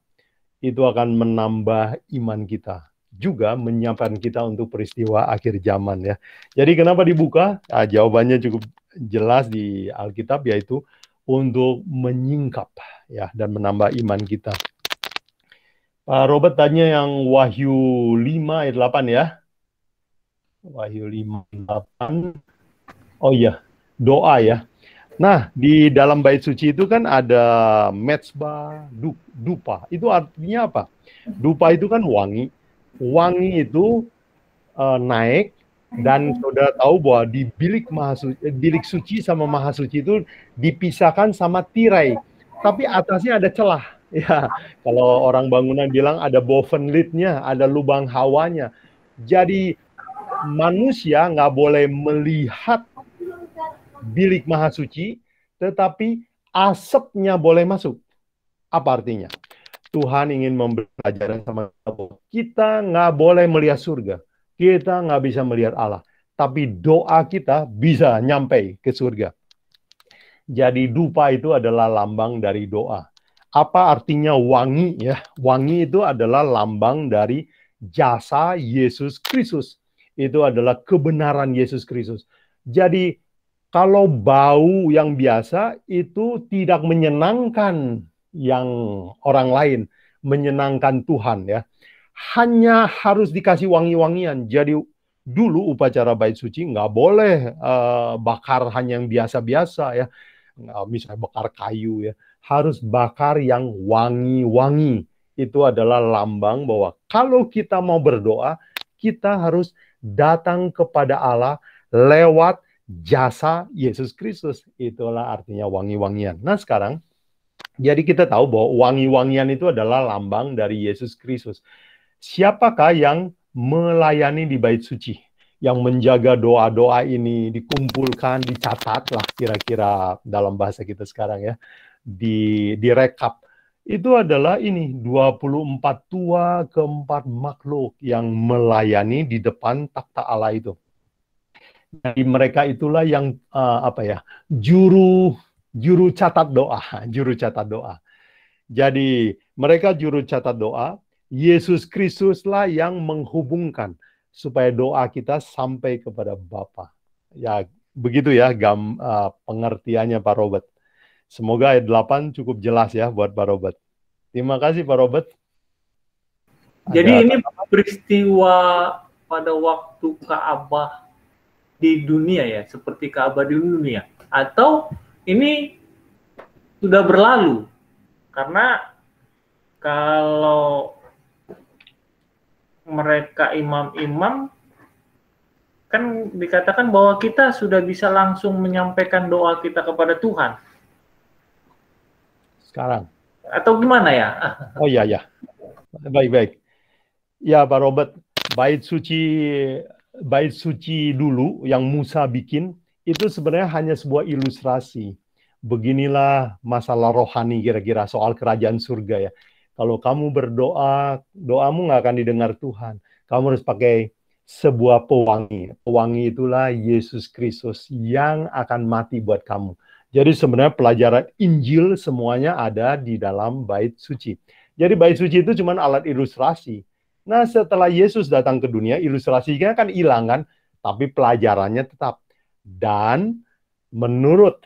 itu akan menambah iman kita. Juga menyiapkan kita untuk peristiwa akhir zaman ya. Jadi kenapa dibuka? Nah, jawabannya cukup jelas di Alkitab, yaitu untuk menyingkap ya dan menambah iman kita. Pak Robert tanya yang Wahyu 5 ayat 8 ya. Wahyu 5 ayat 8. Oh iya, doa ya. Nah, di dalam bait suci itu kan ada mezbah, dupa. Itu artinya apa? Dupa itu kan wangi. Wangi itu naik, dan saudara tahu bahwa di bilik suci sama maha suci itu dipisahkan sama tirai, tapi atasnya ada celah. Ya, kalau orang bangunan bilang ada bovenlitnya, ada lubang hawanya. Jadi manusia nggak boleh melihat bilik maha suci, tetapi asapnya boleh masuk. Apa artinya? Tuhan ingin memberi pelajaran sama kita, nggak boleh melihat surga. Kita nggak bisa melihat Allah. Tapi doa kita bisa nyampe ke surga. Jadi dupa itu adalah lambang dari doa. Apa artinya wangi ya? Wangi itu adalah lambang dari jasa Yesus Kristus. Itu adalah kebenaran Yesus Kristus. Jadi kalau bau yang biasa itu tidak menyenangkan yang orang lain, menyenangkan Tuhan ya. Hanya harus dikasih wangi-wangian. Jadi dulu upacara bait suci nggak boleh bakar hanya yang biasa-biasa ya. Misalnya bakar kayu ya. Harus bakar yang wangi-wangi. Itu adalah lambang bahwa kalau kita mau berdoa, kita harus datang kepada Allah lewat jasa Yesus Kristus. Itulah artinya wangi-wangian. Nah sekarang Jadi kita tahu bahwa wangi-wangian itu adalah lambang dari Yesus Kristus. Siapakah yang melayani di bait suci? Yang menjaga doa-doa ini dikumpulkan, dicatat lah kira-kira dalam bahasa kita sekarang ya. Direkap. Itu adalah ini 24 tua keempat makhluk yang melayani di depan takhta Allah itu. Jadi mereka itulah yang juru catat doa. Jadi mereka juru catat doa. Yesus Kristuslah yang menghubungkan supaya doa kita sampai kepada Bapa. Ya, begitu ya pengertiannya Pak Robert. Semoga ayat 8 cukup jelas ya buat Pak Robert. Terima kasih Pak Robert. Jadi ini peristiwa pada waktu Ka'bah di dunia ya, seperti Ka'bah di dunia. Atau ini sudah berlalu? Karena kalau mereka imam-imam kan dikatakan bahwa kita sudah bisa langsung menyampaikan doa kita kepada Tuhan. Sekarang. Atau gimana ya? Oh iya. Baik. Ya Pak Robert, bait suci dulu yang Musa bikin itu sebenarnya hanya sebuah ilustrasi. Beginilah masalah rohani kira-kira soal kerajaan surga ya. Kalau kamu berdoa, doamu nggak akan didengar Tuhan. Kamu harus pakai sebuah pewangi. Pewangi itulah Yesus Kristus yang akan mati buat kamu. Jadi sebenarnya pelajaran Injil semuanya ada di dalam bait suci. Jadi bait suci itu cuma alat ilustrasi. Nah setelah Yesus datang ke dunia, ilustrasinya kan hilang kan, tapi pelajarannya tetap. Dan menurut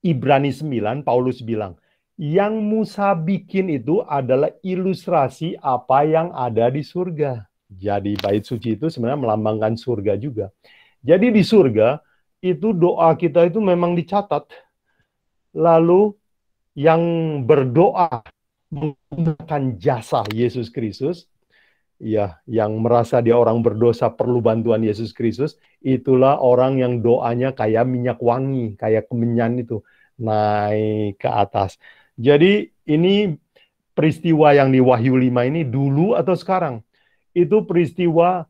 Ibrani 9, Paulus bilang, yang Musa bikin itu adalah ilustrasi apa yang ada di surga. Jadi bait suci itu sebenarnya melambangkan surga juga. Jadi di surga, itu doa kita itu memang dicatat. Lalu yang berdoa menggunakan jasa Yesus Kristus, ya, yang merasa dia orang berdosa perlu bantuan Yesus Kristus, itulah orang yang doanya kayak minyak wangi, kayak kemenyan itu naik ke atas. Jadi ini peristiwa yang di Wahyu 5 ini dulu atau sekarang? Itu peristiwa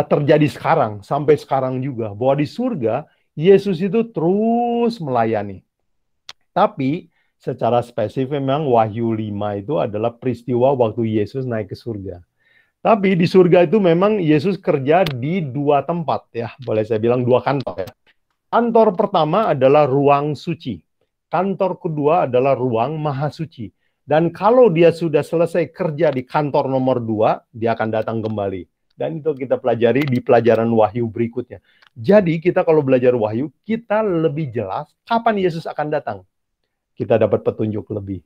terjadi sekarang, sampai sekarang juga. Bahwa di surga, Yesus itu terus melayani. Tapi secara spesifik memang Wahyu 5 itu adalah peristiwa waktu Yesus naik ke surga. Tapi di surga itu memang Yesus kerja di dua tempat ya. Boleh saya bilang dua kantor ya. Kantor pertama adalah ruang suci. Kantor kedua adalah ruang maha suci. Dan kalau dia sudah selesai kerja di kantor nomor 2, dia akan datang kembali. Dan itu kita pelajari di pelajaran Wahyu berikutnya. Jadi kita kalau belajar Wahyu, kita lebih jelas kapan Yesus akan datang. Kita dapat petunjuk lebih.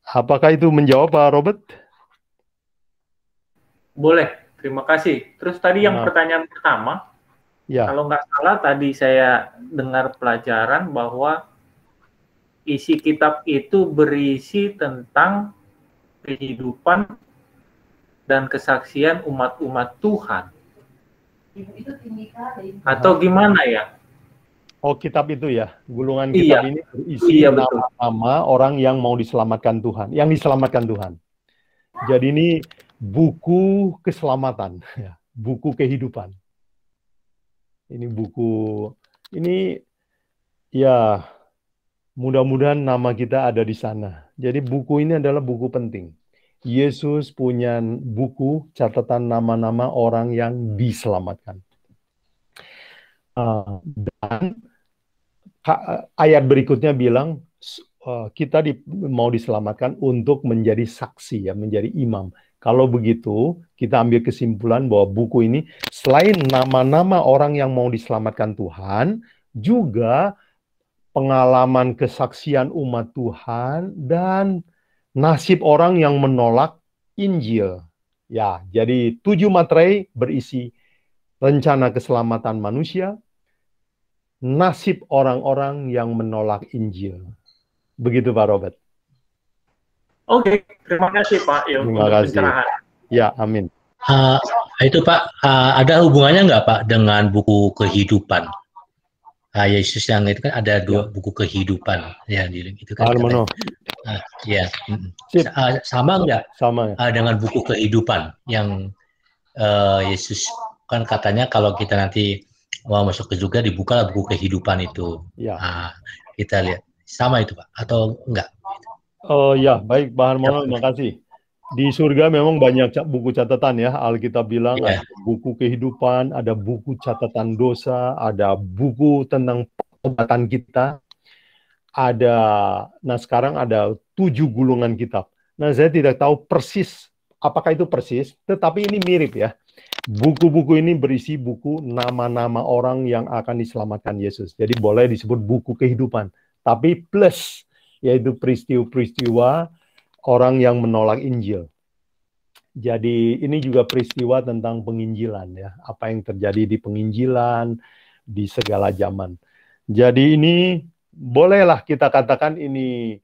Apakah itu menjawab Pak Robert? Boleh, terima kasih. Terus tadi yang pertanyaan pertama, ya. Kalau nggak salah tadi saya dengar pelajaran bahwa isi kitab itu berisi tentang kehidupan dan kesaksian umat-umat Tuhan. Atau gimana ya? Oh, kitab itu ya. Gulungan kitab ini berisi nama-nama orang yang mau diselamatkan Tuhan, yang diselamatkan Tuhan. Jadi ini buku keselamatan, buku kehidupan. Ini buku, ini ya mudah-mudahan nama kita ada di sana. Jadi buku ini adalah buku penting. Yesus punya buku catatan nama-nama orang yang diselamatkan. Dan ayat berikutnya bilang kita mau diselamatkan untuk menjadi saksi, ya, menjadi imam. Kalau begitu, kita ambil kesimpulan bahwa buku ini selain nama-nama orang yang mau diselamatkan Tuhan, juga pengalaman kesaksian umat Tuhan dan nasib orang yang menolak Injil. Ya, jadi 7 materai berisi rencana keselamatan manusia, nasib orang-orang yang menolak Injil. Begitu Pak Robert. Oke, terima kasih Pak. Terima kasih. Ya, amin. Itu Pak, ada hubungannya nggak Pak dengan buku kehidupan? Yesus yang itu kan ada Ya. 2 buku kehidupan ya itu Pak kan Harmono, katanya. Ya, sip, sama nggak sama ya. dengan buku kehidupan yang Yesus kan katanya kalau kita nanti mau masuk ke surga dibukalah buku kehidupan itu. Ya. Kita lihat sama itu Pak atau enggak? Oh ya, baik Pak Harmono, terima kasih. Di surga memang banyak buku catatan ya. Alkitab bilang Ya. ada buku kehidupan, ada buku catatan dosa, ada buku tentang pertobatan kita. Nah sekarang ada 7 gulungan kitab. Nah saya tidak tahu persis apakah itu persis, tetapi ini mirip ya. Buku-buku ini berisi buku nama-nama orang yang akan diselamatkan Yesus. Jadi boleh disebut buku kehidupan. Tapi plus, yaitu peristiwa-peristiwa orang yang menolak Injil. Jadi ini juga peristiwa tentang penginjilan ya. Apa yang terjadi di penginjilan, di segala zaman. Jadi ini bolehlah kita katakan ini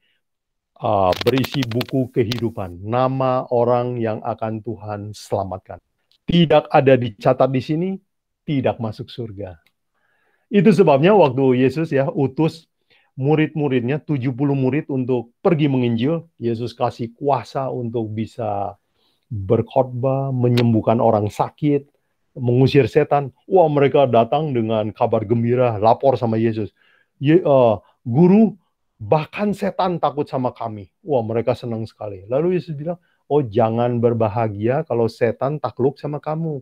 berisi buku kehidupan. Nama orang yang akan Tuhan selamatkan. Tidak ada dicatat di sini, tidak masuk surga. Itu sebabnya waktu Yesus ya utus murid-muridnya, 70 murid untuk pergi menginjil, Yesus kasih kuasa untuk bisa berkhotbah, menyembuhkan orang sakit, mengusir setan. Wah, mereka datang dengan kabar gembira, lapor sama Yesus. Guru, bahkan setan takut sama kami. Wah, mereka senang sekali. Lalu Yesus bilang, oh jangan berbahagia kalau setan takluk sama kamu.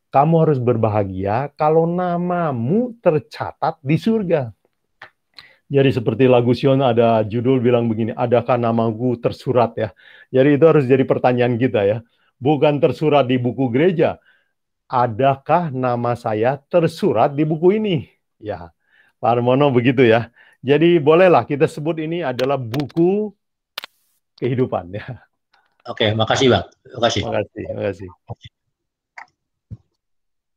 Kamu harus berbahagia kalau namamu tercatat di surga. Jadi seperti lagu Sion ada judul bilang begini, adakah namaku tersurat ya? Jadi itu harus jadi pertanyaan kita ya. Bukan tersurat di buku gereja. Adakah nama saya tersurat di buku ini? Ya, Pak Harmono begitu ya. Jadi bolehlah kita sebut ini adalah buku kehidupan ya. Oke, makasih Bang. Makasih. Makasih.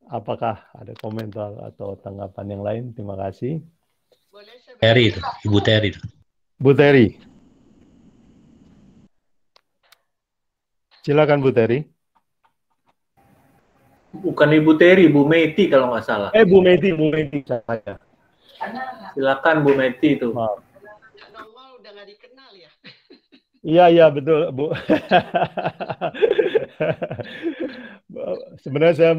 Apakah ada komentar atau tanggapan yang lain? Terima kasih. Terry itu, Ibu Terry itu. Bu Terry. Silakan Bu Terry. Bukan Ibu Terry, Bu Meti kalau nggak salah. Bu Meti saya. Silakan Bu Meti itu. Maaf. Nongol udah nggak dikenal ya. Iya betul Bu. Sebenarnya saya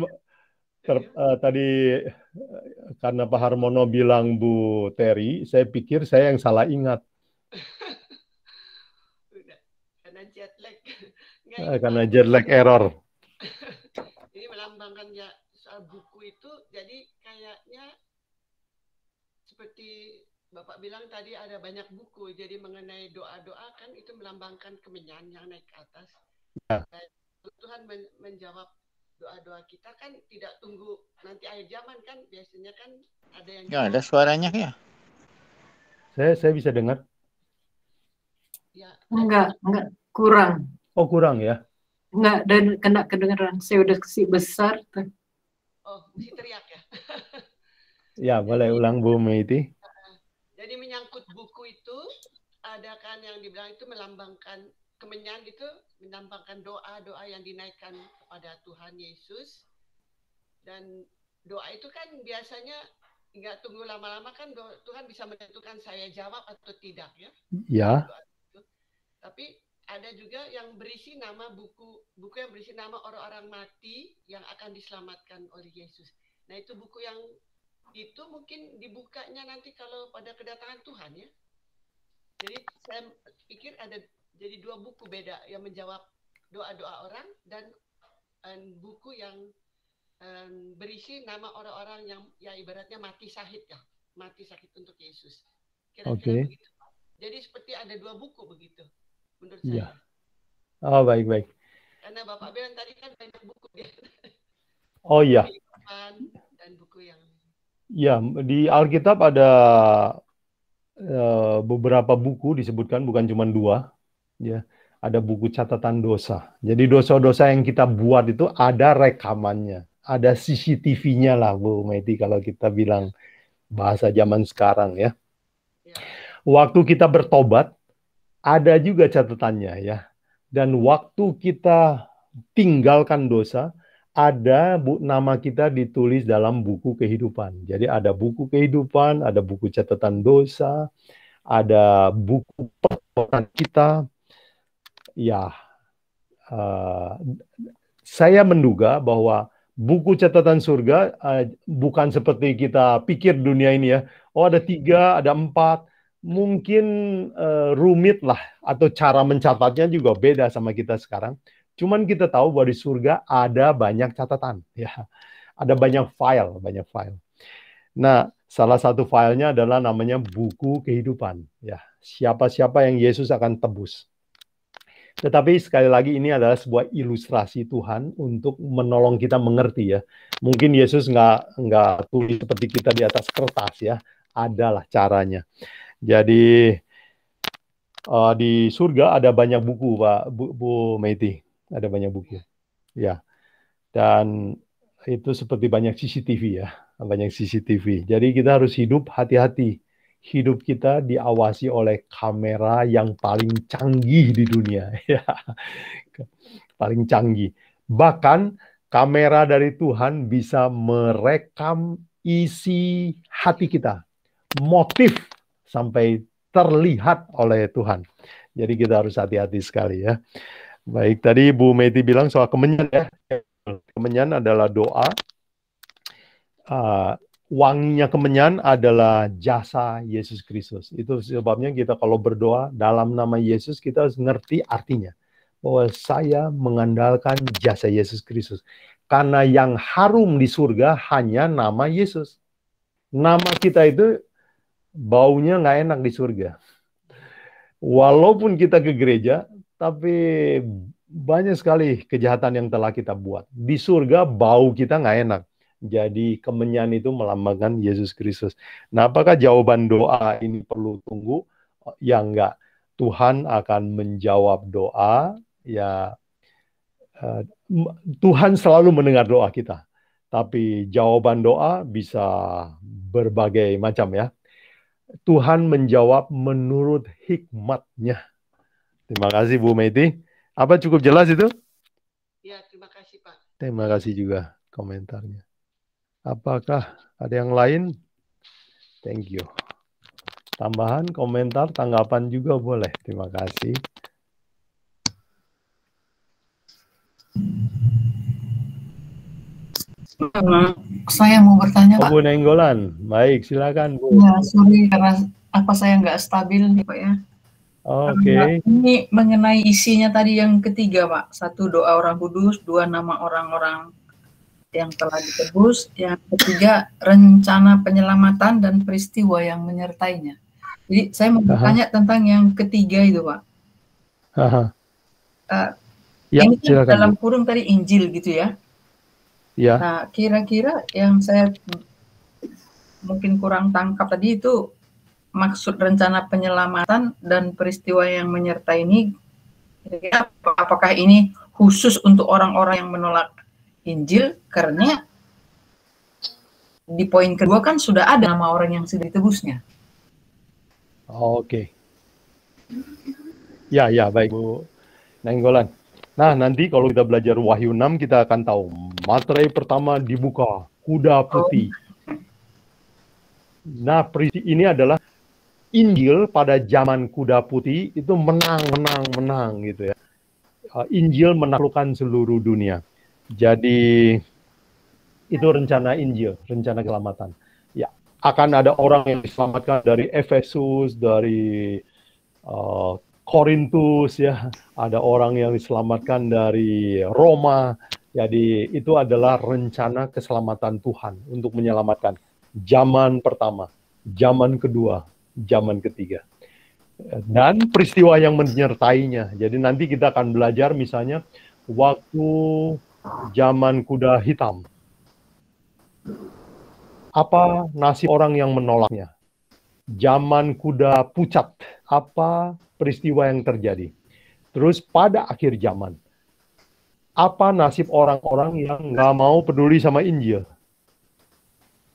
tadi karena Pak Harmono bilang Bu Terry, saya pikir saya yang salah ingat. Udah, karena jet lag. Karena jet lag error. Ini melambangkan ya soal buku itu, jadi kayaknya seperti Bapak bilang tadi ada banyak buku, jadi mengenai doa-doa kan itu melambangkan kemenyan yang naik ke atas. Ya. Tuhan menjawab doa-doa kita kan tidak tunggu nanti akhir zaman kan, biasanya kan ada yang nggak ada suaranya ya. Saya bisa dengar. Ya. Enggak, kurang. Oh kurang ya? Enggak, dan kena kedengeran. Saya udah kesi besar. Oh, mesti teriak ya? Ya, boleh ulang Bu Meiti. Jadi menyangkut buku itu, ada kan yang dibilang itu melambangkan kemenyan gitu, melambangkan doa-doa yang dinaikkan kepada Tuhan Yesus. Dan doa itu kan biasanya nggak tunggu lama-lama kan Tuhan bisa menentukan saya jawab atau tidak ya. Ya. Tapi ada juga yang berisi nama buku yang berisi nama orang-orang mati yang akan diselamatkan oleh Yesus. Nah itu buku yang itu mungkin dibukanya nanti kalau pada kedatangan Tuhan ya. Jadi saya pikir ada jadi 2 buku beda yang menjawab doa-doa orang dan buku yang berisi nama orang-orang yang ya ibaratnya mati syahid ya, mati syahid untuk Yesus. Kira-kira begitu. Jadi seperti ada 2 buku begitu menurut saya. Oh baik. Karena Bapak bilang tadi kan banyak buku dia. Oh iya. Dan buku yang ya di Alkitab ada beberapa buku disebutkan, bukan cuma 2 ya. Ada buku catatan dosa. Jadi dosa-dosa yang kita buat itu ada rekamannya, ada CCTV-nya lah Bu Meti kalau kita bilang bahasa zaman sekarang ya. Waktu kita bertobat ada juga catatannya ya. Dan waktu kita tinggalkan dosa ada nama kita ditulis dalam buku kehidupan. Jadi ada buku kehidupan, ada buku catatan dosa, ada buku perbuatan kita. Ya, saya menduga bahwa buku catatan surga bukan seperti kita pikir dunia ini ya. Oh, ada 3, ada 4. Mungkin rumit lah, atau cara mencatatnya juga beda sama kita sekarang. Cuman kita tahu bahwa di surga ada banyak catatan, ya, ada banyak file. Nah, salah satu filenya adalah namanya buku kehidupan, ya. Siapa-siapa yang Yesus akan tebus. Tetapi sekali lagi ini adalah sebuah ilustrasi Tuhan untuk menolong kita mengerti, ya. Mungkin Yesus nggak tulis seperti kita di atas kertas, ya. Adalah caranya. Jadi di surga ada banyak buku, Pak, Bu Meiti. Ada banyak buku, ya. Dan itu seperti banyak CCTV, ya, banyak CCTV. Jadi kita harus hidup hati-hati. Hidup kita diawasi oleh kamera yang paling canggih di dunia, ya, paling canggih. Bahkan kamera dari Tuhan bisa merekam isi hati kita, motif sampai terlihat oleh Tuhan. Jadi kita harus hati-hati sekali, ya. Baik, tadi Bu Meti bilang soal kemenyan, ya. Kemenyan adalah doa. Wanginya kemenyan adalah jasa Yesus Kristus. Itu sebabnya kita kalau berdoa dalam nama Yesus, kita harus ngerti artinya. Bahwa saya mengandalkan jasa Yesus Kristus. Karena yang harum di surga hanya nama Yesus. Nama kita itu baunya nggak enak di surga. Walaupun kita ke gereja, tapi banyak sekali kejahatan yang telah kita buat. Di surga bau kita nggak enak. Jadi kemenyan itu melambangkan Yesus Kristus. Nah, apakah jawaban doa ini perlu tunggu? Ya enggak. Tuhan akan menjawab doa. Ya, Tuhan selalu mendengar doa kita. Tapi jawaban doa bisa berbagai macam, ya. Tuhan menjawab menurut hikmatnya. Terima kasih Bu Meti. Apa cukup jelas itu? Ya, terima kasih Pak. Terima kasih juga komentarnya. Apakah ada yang lain? Thank you. Tambahan, komentar, tanggapan juga boleh. Terima kasih. Saya mau bertanya, Pak. Bu Nenggolan, baik, silakan Bu. Ya, sorry karena saya nggak stabil nih, Pak, ya. Oke. Ini mengenai isinya tadi yang ketiga, Pak. 1, doa orang kudus. 2, nama orang-orang yang telah ditebus. Yang ketiga, rencana penyelamatan dan peristiwa yang menyertainya. Jadi saya mau bertanya tentang yang ketiga itu, Pak. Ya, ini kan silakan, dalam Bu. kurung tadi Injil gitu ya. Ya. Nah, kira-kira yang saya mungkin kurang tangkap tadi itu maksud rencana penyelamatan dan peristiwa yang menyertai ini, apakah ini khusus untuk orang-orang yang menolak Injil? Karena di poin kedua kan sudah ada nama orang yang sudah ditebusnya. Oke. Ya, baik Bu Nenggolan. Nah, nanti kalau kita belajar Wahyu 6, kita akan tahu materai pertama dibuka, kuda putih. Nah, ini adalah Injil pada zaman kuda putih itu menang gitu ya. Injil menaklukkan seluruh dunia. Jadi itu rencana Injil, rencana keselamatan. Ya, akan ada orang yang diselamatkan dari Efesus, dari Korintus, ya. Ada orang yang diselamatkan dari Roma. Jadi itu adalah rencana keselamatan Tuhan untuk menyelamatkan zaman pertama, zaman kedua, zaman ketiga. Dan peristiwa yang menyertainya. Jadi nanti kita akan belajar misalnya waktu zaman kuda hitam. Apa nasib orang yang menolaknya? Zaman kuda pucat. Apa peristiwa yang terjadi? Terus pada akhir zaman, apa nasib orang-orang yang nggak mau peduli sama Injil?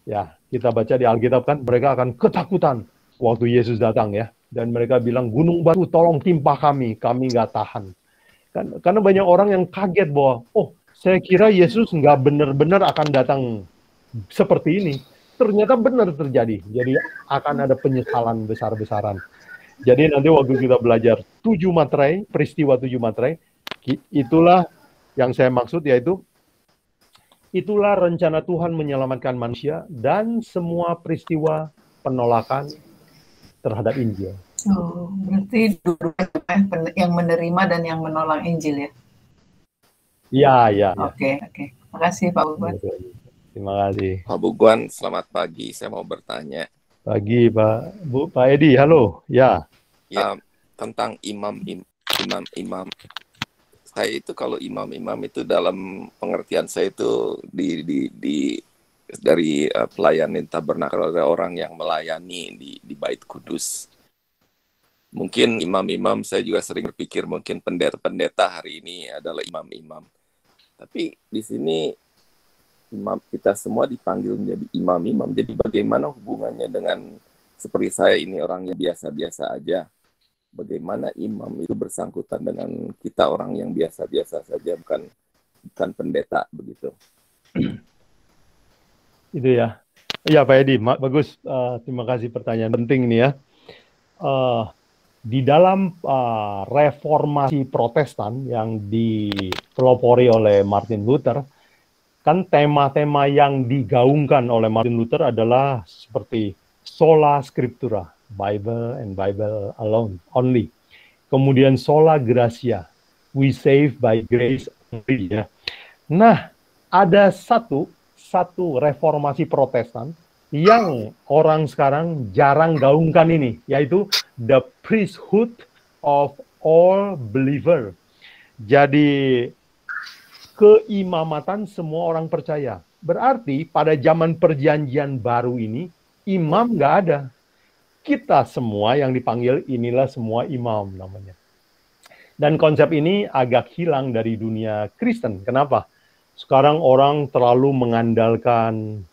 Ya, kita baca di Alkitab kan, mereka akan ketakutan waktu Yesus datang, ya. Dan mereka bilang, gunung batu tolong timpa kami nggak tahan. Karena banyak orang yang kaget bahwa, oh, Saya kira Yesus nggak benar-benar akan datang seperti ini. Ternyata benar terjadi. Jadi akan ada penyesalan besar-besaran. Jadi nanti waktu kita belajar 7 materai, peristiwa 7 materai, itulah yang saya maksud, yaitu itulah rencana Tuhan menyelamatkan manusia dan semua peristiwa penolakan terhadap Injil. Oh, berarti yang menerima dan yang menolak Injil ya? Ya. Oke. Terima kasih Pak Buguan. Terima kasih. Pak Buguan, selamat pagi. Saya mau bertanya. Pagi Pak Edi, halo. Ya. Tentang imam. Saya itu kalau imam itu dalam pengertian saya itu dari pelayanan tabernakel, ada orang yang melayani di Bait Kudus. Mungkin imam-imam, saya juga sering berpikir mungkin pendeta-pendeta hari ini adalah imam-imam. Tapi di sini imam kita semua dipanggil menjadi imam-imam. Jadi bagaimana hubungannya dengan seperti saya ini orang yang biasa-biasa aja? Bagaimana imam itu bersangkutan dengan kita orang yang biasa-biasa saja, bukan pendeta begitu? Itu ya. Ya Pak Edi, bagus. Terima kasih, pertanyaan penting ini ya. Di dalam reformasi Protestan yang dipelopori oleh Martin Luther, kan tema-tema yang digaungkan oleh Martin Luther adalah seperti sola scriptura, Bible and Bible alone, only. Kemudian sola gratia, we save by grace only. Ya. Nah, ada satu reformasi Protestan yang orang sekarang jarang gaungkan ini, yaitu the priesthood of all believer. Jadi keimamatan semua orang percaya. Berarti pada zaman perjanjian baru ini, imam nggak ada. Kita semua yang dipanggil inilah semua imam namanya. Dan konsep ini agak hilang dari dunia Kristen. Kenapa? Sekarang orang terlalu mengandalkan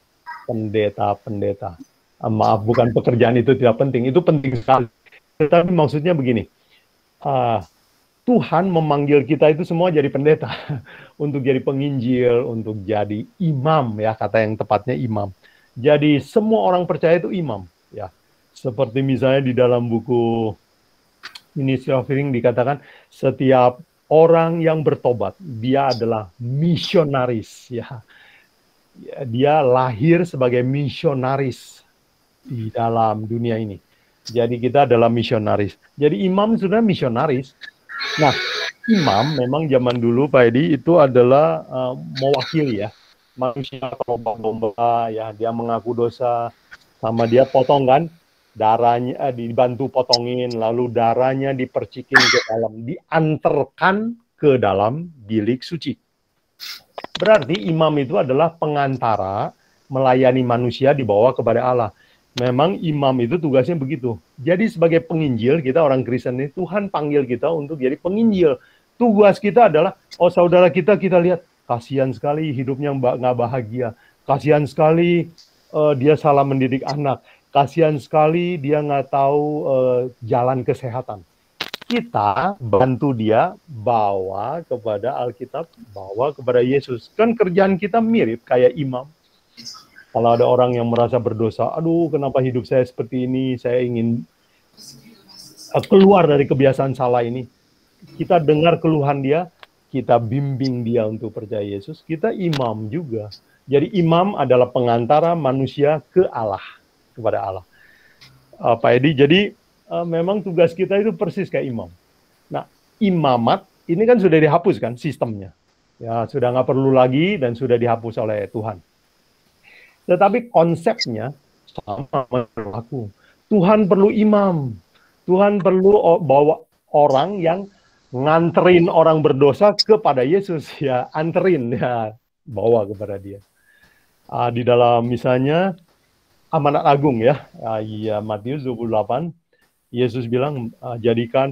pendeta-pendeta. Maaf, bukan pekerjaan itu tidak penting. Itu penting sekali. Tetapi maksudnya begini. Tuhan memanggil kita itu semua jadi pendeta. Untuk jadi penginjil, untuk jadi imam, ya, kata yang tepatnya imam. Jadi semua orang percaya itu imam, ya. Seperti misalnya di dalam buku Ministry of Healing dikatakan setiap orang yang bertobat dia adalah misionaris, ya. Dia lahir sebagai misionaris di dalam dunia ini. Jadi kita adalah misionaris. Jadi imam sudah misionaris. Nah, imam memang zaman dulu Pak Edi itu adalah mewakili ya. Manusia berlomba-lomba ya, dia mengaku dosa, sama dia potong kan, darahnya dibantu potongin, lalu darahnya dipercikin ke dalam, diantarkan ke dalam bilik suci. Berarti imam itu adalah pengantara melayani manusia dibawa kepada Allah. Memang imam itu tugasnya begitu. Jadi sebagai penginjil, kita orang Kristen ini, Tuhan panggil kita untuk jadi penginjil. Tugas kita adalah, saudara kita lihat, kasihan sekali hidupnya nggak bahagia. Kasihan sekali dia salah mendidik anak. Kasihan sekali dia nggak tahu jalan kesehatan. Kita bantu dia bawa kepada Alkitab, bawa kepada Yesus. Kan kerjaan kita mirip kayak imam. Kalau ada orang yang merasa berdosa, aduh kenapa hidup saya seperti ini, saya ingin keluar dari kebiasaan salah ini. Kita dengar keluhan dia, kita bimbing dia untuk percaya Yesus, kita imam juga. Jadi imam adalah pengantara manusia ke Allah, kepada Allah. Pak Edi, jadi memang tugas kita itu persis kayak imam. Nah, imamat ini kan sudah dihapus kan sistemnya. Ya, sudah nggak perlu lagi dan sudah dihapus oleh Tuhan. Tetapi konsepnya sama berlaku. Tuhan perlu imam. Tuhan perlu bawa orang yang nganterin orang berdosa kepada Yesus, ya, anterin, ya, bawa kepada dia. Di dalam misalnya amanat agung ya, Matius 28, Yesus bilang,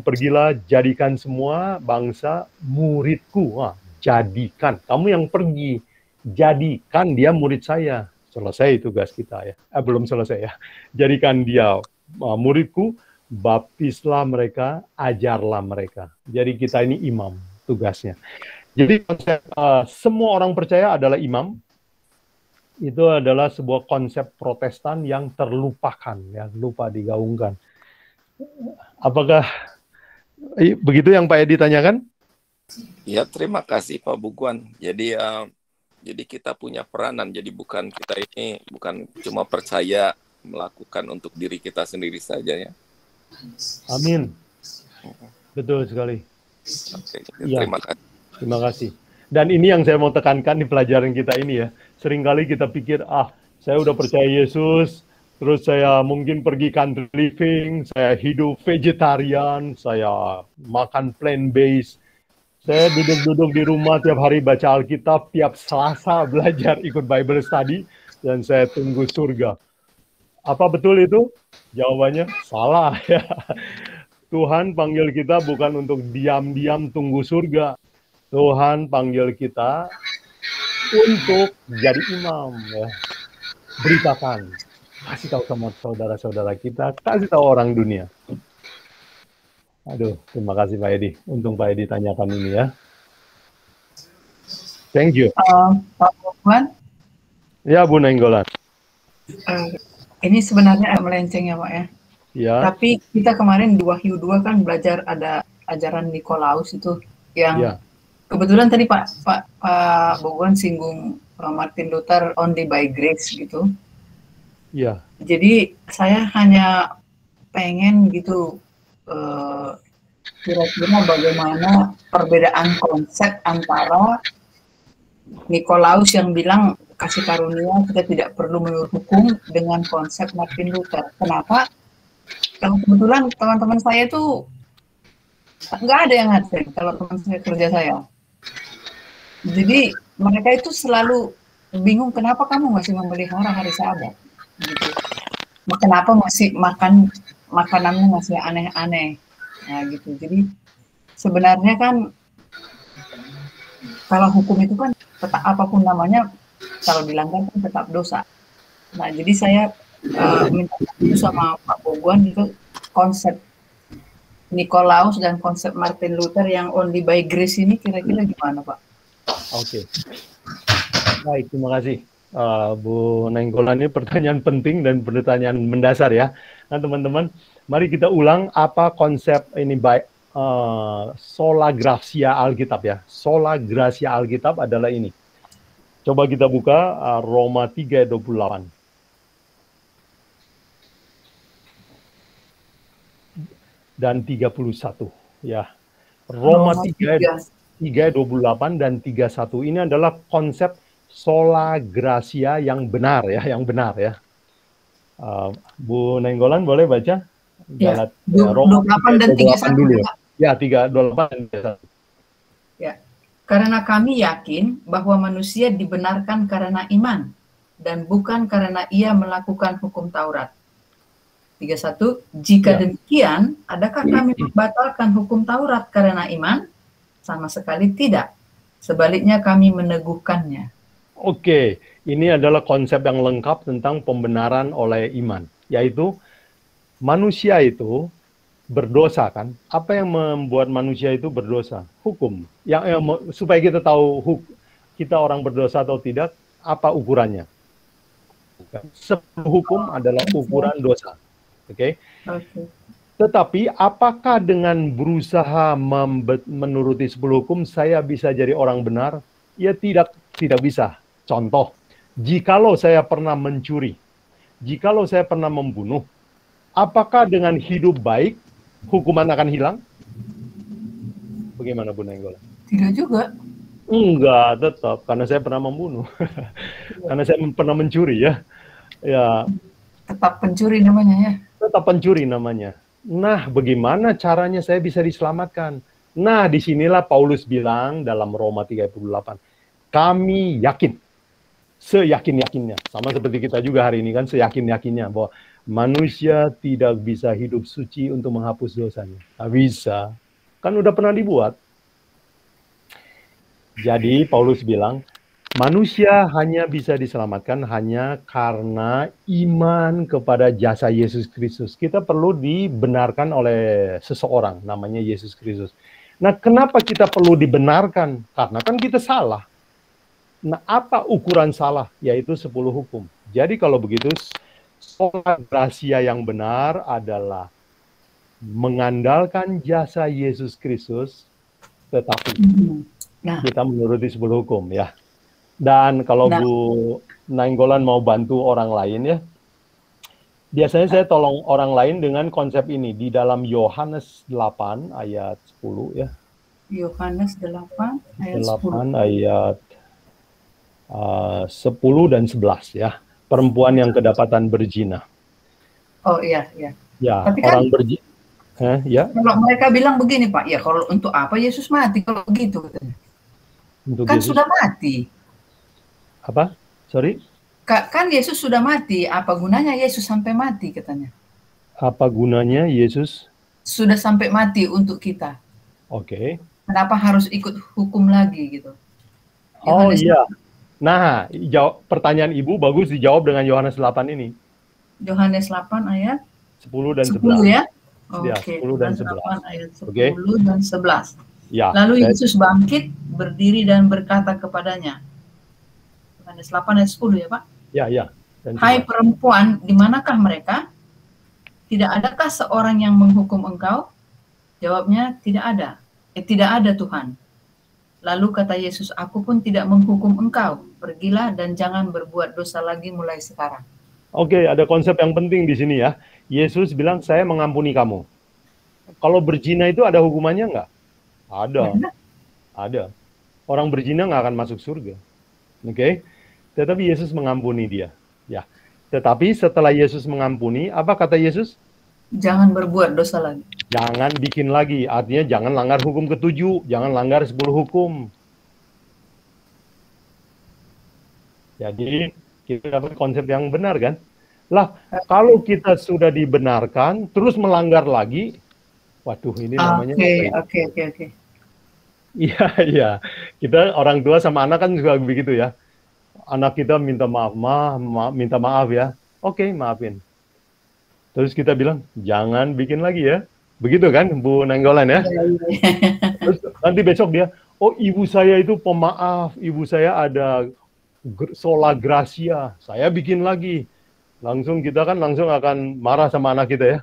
pergilah, jadikan semua bangsa muridku. Jadikan, kamu yang pergi, jadikan dia murid saya. Selesai tugas kita ya, belum selesai ya. Jadikan dia muridku, baptislah mereka, ajarlah mereka. Jadi kita ini imam tugasnya. Jadi konsep semua orang percaya adalah imam, itu adalah sebuah konsep Protestan yang terlupakan, ya, lupa digaungkan. Apakah begitu yang Pak Edi tanyakan? Ya, terima kasih Pak Buguan. Jadi kita punya peranan. Jadi kita ini bukan cuma percaya melakukan untuk diri kita sendiri saja, ya. Amin. Betul sekali. Oke, Ya. terima kasih. Terima kasih. Dan ini yang saya mau tekankan di pelajaran kita ini, ya. Seringkali kita pikir, saya udah percaya Yesus, terus saya mungkin pergi country living, saya hidup vegetarian, saya makan plant-based, saya duduk-duduk di rumah tiap hari baca Alkitab, tiap Selasa belajar ikut Bible study, dan saya tunggu surga. Apa betul itu? Jawabannya salah, ya. Tuhan panggil kita bukan untuk diam-diam tunggu surga. Tuhan panggil kita untuk jadi imam, ya. Beritakan, kasih tahu sama saudara-saudara kita, kasih tahu orang dunia. Aduh, terima kasih Pak Edi. Untung Pak Edi tanyakan ini, ya. Thank you. Pak Buguan, Ya, Bu Nainggolan. ini sebenarnya melenceng ya Pak ya. Ya. Tapi kita kemarin di Wahyu 2 kan belajar ada ajaran Nikolaus itu yang Ya. kebetulan tadi Pak Buguan singgung Martin Luther only by grace gitu. Ya. Jadi saya hanya pengen gitu kira-kira bagaimana perbedaan konsep antara Nikolaus yang bilang kasih karunia kita tidak perlu menurut hukum dengan konsep Martin Luther. Kenapa? Kalau kebetulan teman-teman saya tuh nggak ada yang ngerti kalau teman saya kerja saya. Jadi mereka itu selalu bingung kenapa kamu masih memelihara hari Sabat. Gitu. Kenapa masih makananmu masih aneh-aneh. Nah gitu. Jadi sebenarnya kan kalau hukum itu kan tetap apapun namanya kalau dilanggar kan tetap dosa. Nah jadi saya minta itu sama Pak Buguan itu konsep Nikolaus dan konsep Martin Luther yang only by grace ini kira-kira gimana Pak? Oke. Baik, terima kasih. Bu Nainggolan, ini pertanyaan penting dan pertanyaan mendasar, ya. Nah teman-teman, mari kita ulang apa konsep ini baik sola gratia Alkitab, ya. Sola gratia Alkitab adalah ini. Coba kita buka Roma 3:28. Dan 31, ya. Roma 3:28 dan 31 ini adalah konsep sola gratia yang benar, ya, yang benar, ya. Bu Nainggolan boleh baca? Ya, Roma 28 dan 31 dulu, ya. Ya, 3:28 dan 31. Ya. Karena kami yakin bahwa manusia dibenarkan karena iman dan bukan karena ia melakukan hukum Taurat. 31, jika demikian, adakah kami membatalkan hukum Taurat karena iman? Sama sekali tidak. Sebaliknya kami meneguhkannya. Oke, ini adalah konsep yang lengkap tentang pembenaran oleh iman, yaitu manusia itu berdosa, kan? Apa yang membuat manusia itu berdosa? Hukum. Supaya kita tahu kita orang berdosa atau tidak, apa ukurannya? Hukum adalah ukuran dosa. Oke. Tetapi apakah dengan berusaha menuruti 10 hukum saya bisa jadi orang benar? Ya tidak bisa. Contoh, jikalau saya pernah mencuri, jikalau saya pernah membunuh, apakah dengan hidup baik hukuman akan hilang? Bagaimana Bu Nainggolan? Tidak juga. Enggak, tetap karena saya pernah membunuh. Karena saya pernah mencuri, ya. Ya. Tetap pencuri namanya, ya. Tetap pencuri namanya. Nah, bagaimana caranya saya bisa diselamatkan? Nah, disinilah Paulus bilang dalam Roma 3:28, kami yakin, seyakin-yakinnya, sama seperti kita juga hari ini kan, seyakin-yakinnya bahwa manusia tidak bisa hidup suci untuk menghapus dosanya. Tak bisa, kan udah pernah dibuat. Jadi Paulus bilang, manusia hanya bisa diselamatkan hanya karena iman kepada jasa Yesus Kristus. Kita perlu dibenarkan oleh seseorang, namanya Yesus Kristus. Nah, kenapa kita perlu dibenarkan? Karena kan kita salah. Nah, apa ukuran salah? Yaitu 10 hukum. Jadi kalau begitu, sola gratia yang benar adalah mengandalkan jasa Yesus Kristus, tetapi kita menuruti 10 hukum ya. Dan kalau Bu Nainggolan mau bantu orang lain ya, biasanya saya tolong orang lain dengan konsep ini di dalam Yohanes 8 ayat 10 ya. Yohanes 8 ayat 8 ayat 10 dan 11 ya. Perempuan yang kedapatan berzina. Oh iya, iya. Ya, tapi kan, orang berzina. Ya. Kalau mereka bilang begini Pak, ya kalau untuk apa Yesus mati kalau begitu? Untuk kan Yesus, sudah mati. Apa? Sorry? Kan Yesus sudah mati, apa gunanya Yesus sampai mati katanya? Apa gunanya Yesus? Sudah sampai mati untuk kita. Oke. Kenapa harus ikut hukum lagi gitu? Oh Yohanes iya. Nah, pertanyaan Ibu bagus dijawab dengan Yohanes 8 ini. Yohanes 8 ayat 10 dan 10 11. ya? Ya, Oke, 10 dan 11. 8 ayat 10 Oke. dan 11. Ya, Lalu Yesus bangkit, berdiri dan berkata kepadanya. Yohanes 8 ayat 10 ya Pak? Ya, ya. Dan Hai 11. perempuan, di manakah mereka? Tidak adakah seorang yang menghukum engkau? Jawabnya, tidak ada. Tidak ada Tuhan. Lalu kata Yesus, aku pun tidak menghukum engkau. Pergilah dan jangan berbuat dosa lagi mulai sekarang. Oke, ada konsep yang penting di sini ya. Yesus bilang, saya mengampuni kamu. Kalau berzina itu ada hukumannya nggak? Ada. Ada. Orang berzina nggak akan masuk surga. Oke? Tetapi Yesus mengampuni dia. Ya. Tetapi setelah Yesus mengampuni, apa kata Yesus? Jangan berbuat dosa lagi. Jangan bikin lagi. Artinya jangan langgar hukum ke-7. Jangan langgar 10 hukum. Jadi, kita dapat konsep yang benar kan? Lah, kalau kita sudah dibenarkan, terus melanggar lagi, waduh ini namanya... Oke. Iya, iya. Kita orang tua sama anak kan juga begitu ya. Anak kita minta maaf, minta maaf ya. Oke, maafin. Terus kita bilang, jangan bikin lagi ya. Begitu kan, Bu Nainggolan ya? Terus nanti besok dia, oh ibu saya itu pemaaf, ibu saya ada sola gratia, saya bikin lagi. Langsung kita kan langsung akan marah sama anak kita ya.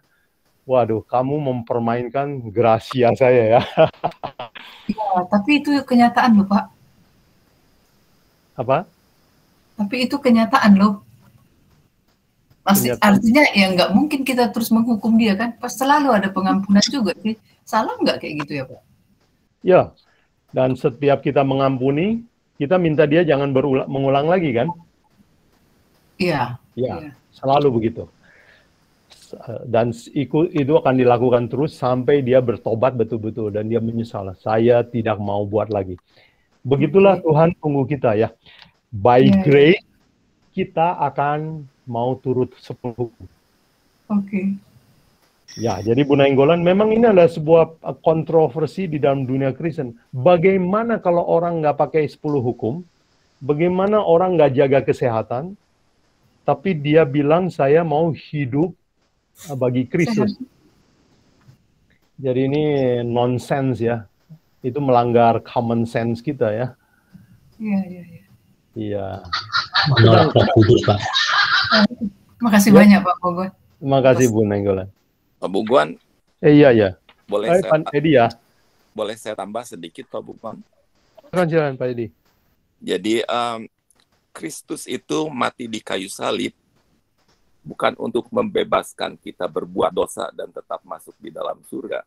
Waduh, kamu mempermainkan gracia saya ya. Ya, tapi itu kenyataan loh Pak. Apa? Tapi itu kenyataan loh. Artinya ya nggak mungkin kita terus menghukum dia kan. Pas selalu ada pengampunan juga sih. Salah nggak kayak gitu ya Pak? Ya, dan setiap kita mengampuni, kita minta dia jangan mengulang lagi kan? Iya. Ya, selalu begitu. Dan itu akan dilakukan terus sampai dia bertobat betul-betul dan dia menyesal. Saya tidak mau buat lagi. Begitulah Tuhan tunggu kita ya. By grace kita akan mau turut 10 hukum. Oke. Ya, jadi Bu Nainggolan memang ini adalah sebuah kontroversi di dalam dunia Kristen. Bagaimana kalau orang nggak pakai 10 hukum? Bagaimana orang nggak jaga kesehatan? Tapi dia bilang saya mau hidup bagi Kristus. Jadi ini nonsense ya. Itu melanggar common sense kita ya. Iya. Menolak Roh Kudus, Pak. Makasih banyak Pak Bogon. Terima kasih Bu Nainggolan. Pak Buguan. Iya. Boleh Pak Edi ya. Boleh saya tambah sedikit Pak Buguan? Silakan Pak Edi. Jadi Kristus itu mati di kayu salib bukan untuk membebaskan kita berbuat dosa dan tetap masuk di dalam surga.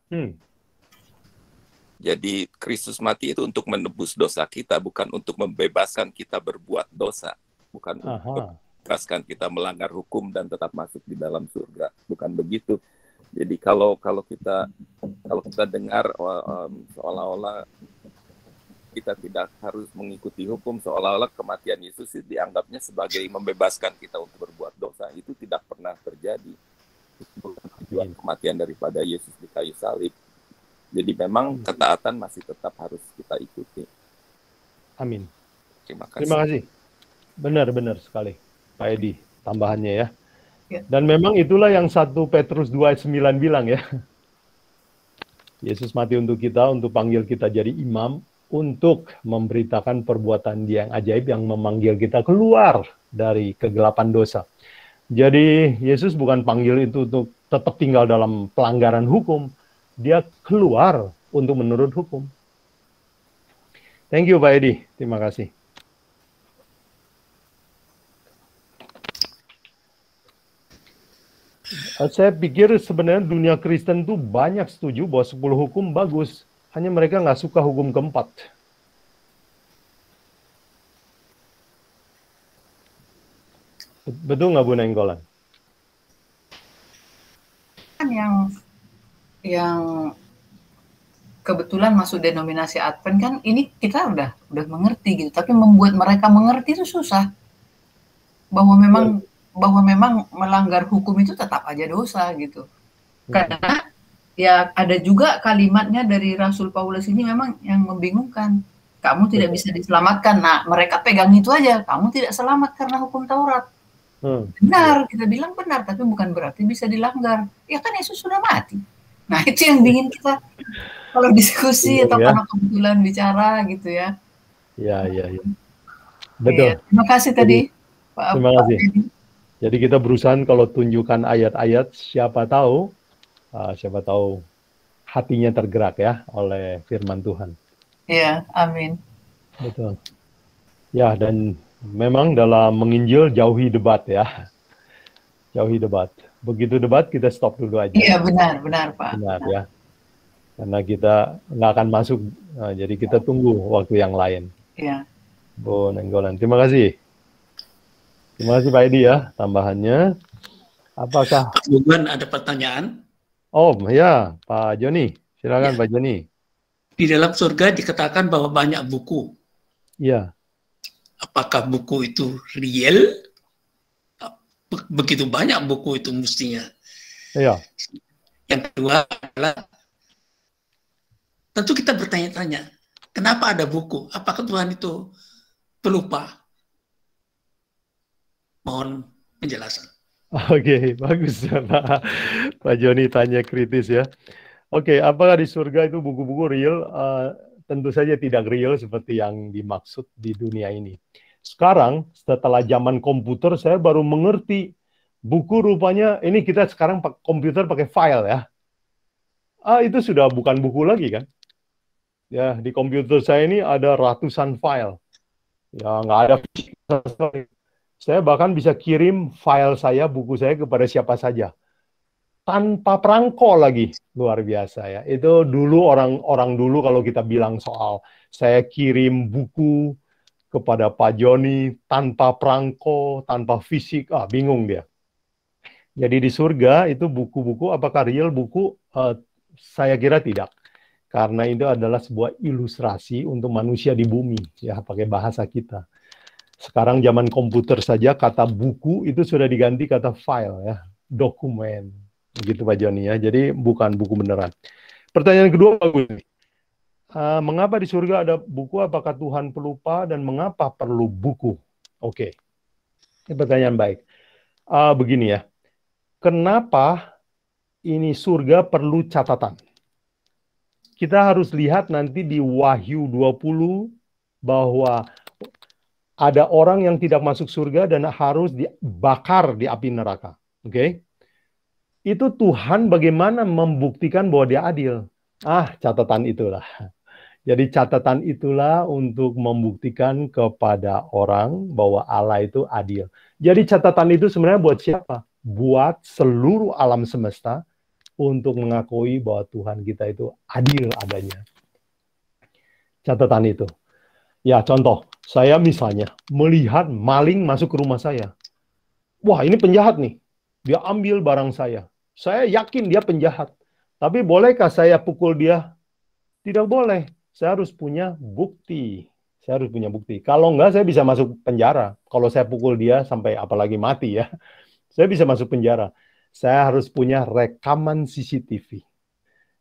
Jadi Kristus mati itu untuk menebus dosa kita, bukan untuk membebaskan kita berbuat dosa, bukan untuk membebaskan kita melanggar hukum dan tetap masuk di dalam surga, bukan begitu. Jadi kalau kita dengar seolah-olah kita tidak harus mengikuti hukum, seolah-olah kematian Yesus dianggapnya sebagai membebaskan kita untuk berbuat dosa. Itu tidak pernah terjadi. Itu bukan tujuan kematian daripada Yesus di kayu salib. Jadi memang ketaatan masih tetap harus kita ikuti. Amin. Terima kasih. Terima kasih. Benar sekali Pak Edi tambahannya ya. Dan memang itulah yang 1 Petrus 2:9 bilang ya. Yesus mati untuk kita, untuk panggil kita jadi imam, untuk memberitakan perbuatan Dia yang ajaib yang memanggil kita keluar dari kegelapan dosa. Jadi Yesus bukan panggil itu untuk tetap tinggal dalam pelanggaran hukum. Dia keluar untuk menurut hukum. Thank you Pak Edi, terima kasih. Saya pikir sebenarnya dunia Kristen tuh banyak setuju bahwa 10 hukum bagus. Hanya mereka nggak suka hukum keempat. Betul nggak Bu Nenggolan? Kan yang kebetulan masuk denominasi Advent kan ini kita udah mengerti gitu, tapi membuat mereka mengerti itu susah. Bahwa memang melanggar hukum itu tetap aja dosa gitu. Karena ya ada juga kalimatnya dari Rasul Paulus ini memang yang membingungkan. Kamu tidak bisa diselamatkan. Nah, mereka pegang itu aja. Kamu tidak selamat karena hukum Taurat. Benar, kita bilang benar, tapi bukan berarti bisa dilanggar. Ya kan Yesus sudah mati. Nah, itu yang bikin kita kalau diskusi atau karena kebetulan bicara gitu ya. Iya. Betul. Ya, terima kasih tadi, Pak. Terima kasih. Jadi kita berusaha kalau tunjukkan ayat-ayat, siapa tahu hatinya tergerak ya oleh firman Tuhan. Iya, amin. Betul. Ya, dan memang dalam menginjil jauhi debat ya. Jauhi debat. Begitu debat kita stop dulu aja. Iya, benar Pak. Benar ya. Karena kita nggak akan masuk, jadi kita tunggu waktu yang lain. Iya. Bu Nenggolan, terima kasih. Terima kasih Pak Edi ya, tambahannya. Apakah Pak Buban ada pertanyaan? Oh ya, Pak Joni. Silakan Pak Joni. Di dalam surga dikatakan bahwa banyak buku. Iya. Apakah buku itu real? Begitu banyak buku itu mestinya. Iya. Yang kedua adalah, tentu kita bertanya-tanya, kenapa ada buku? Apakah Tuhan itu pelupa? Mohon penjelasan. Oke, bagus Pak Joni tanya kritis ya. Oke, apakah di surga itu buku-buku real? Tentu saja tidak real seperti yang dimaksud di dunia ini. Sekarang, setelah zaman komputer, saya baru mengerti buku rupanya, ini kita sekarang komputer pakai file ya. Itu sudah bukan buku lagi kan? Ya, di komputer saya ini ada ratusan file. Ya, nggak ada. Saya bahkan bisa kirim file saya, buku saya kepada siapa saja. Tanpa perangko lagi. Luar biasa ya. Itu dulu orang dulu kalau kita bilang soal saya kirim buku kepada Pak Joni tanpa perangko, tanpa fisik, bingung dia. Jadi di surga itu buku-buku, apakah real buku? Saya kira tidak. Karena itu adalah sebuah ilustrasi untuk manusia di bumi, ya pakai bahasa kita. Sekarang zaman komputer saja kata buku itu sudah diganti kata file ya, dokumen. Begitu Pak Joni ya. Jadi bukan buku beneran. Pertanyaan kedua bagus. Mengapa di surga ada buku? Apakah Tuhan pelupa dan mengapa perlu buku? Oke. Ini pertanyaan baik. Begini ya. Kenapa ini surga perlu catatan? Kita harus lihat nanti di Wahyu 20 bahwa ada orang yang tidak masuk surga dan harus dibakar di api neraka. Oke? Itu Tuhan bagaimana membuktikan bahwa dia adil. Catatan itulah. Jadi catatan itulah untuk membuktikan kepada orang bahwa Allah itu adil. Jadi catatan itu sebenarnya buat siapa? Buat seluruh alam semesta untuk mengakui bahwa Tuhan kita itu adil adanya. Catatan itu. Ya, contoh, saya misalnya melihat maling masuk ke rumah saya. Wah, ini penjahat nih. Dia ambil barang saya. Saya yakin dia penjahat. Tapi bolehkah saya pukul dia? Tidak boleh. Saya harus punya bukti. Saya harus punya bukti. Kalau enggak, saya bisa masuk penjara. Kalau saya pukul dia sampai apalagi mati ya. Saya bisa masuk penjara. Saya harus punya rekaman CCTV.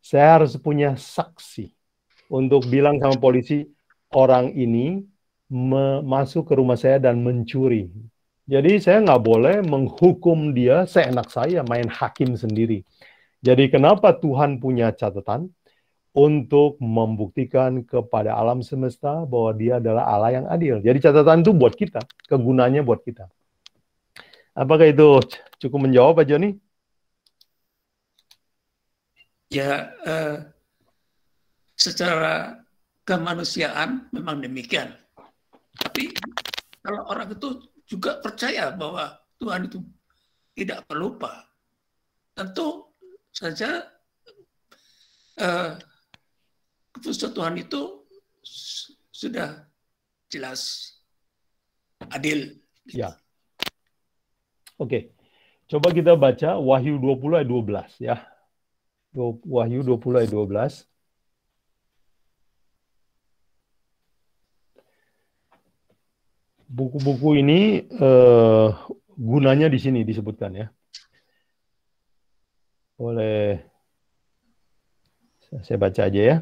Saya harus punya saksi. Untuk bilang sama polisi, orang ini masuk ke rumah saya dan mencuri. Jadi saya nggak boleh menghukum dia seenak saya, main hakim sendiri. Jadi kenapa Tuhan punya catatan? untuk membuktikan kepada alam semesta bahwa dia adalah Allah yang adil. Jadi catatan itu buat kita, kegunaannya buat kita. Apakah itu cukup menjawab, Pak Joni? Ya, secara kemanusiaan memang demikian. Tapi kalau orang itu juga percaya bahwa Tuhan itu tidak pelupa, tentu saja keputusan Tuhan itu sudah jelas adil. Ya. Oke. Coba kita baca Wahyu 20 ayat 12 ya. Wahyu 20 ayat 12. Buku-buku ini gunanya di sini disebutkan ya. Boleh saya baca aja ya.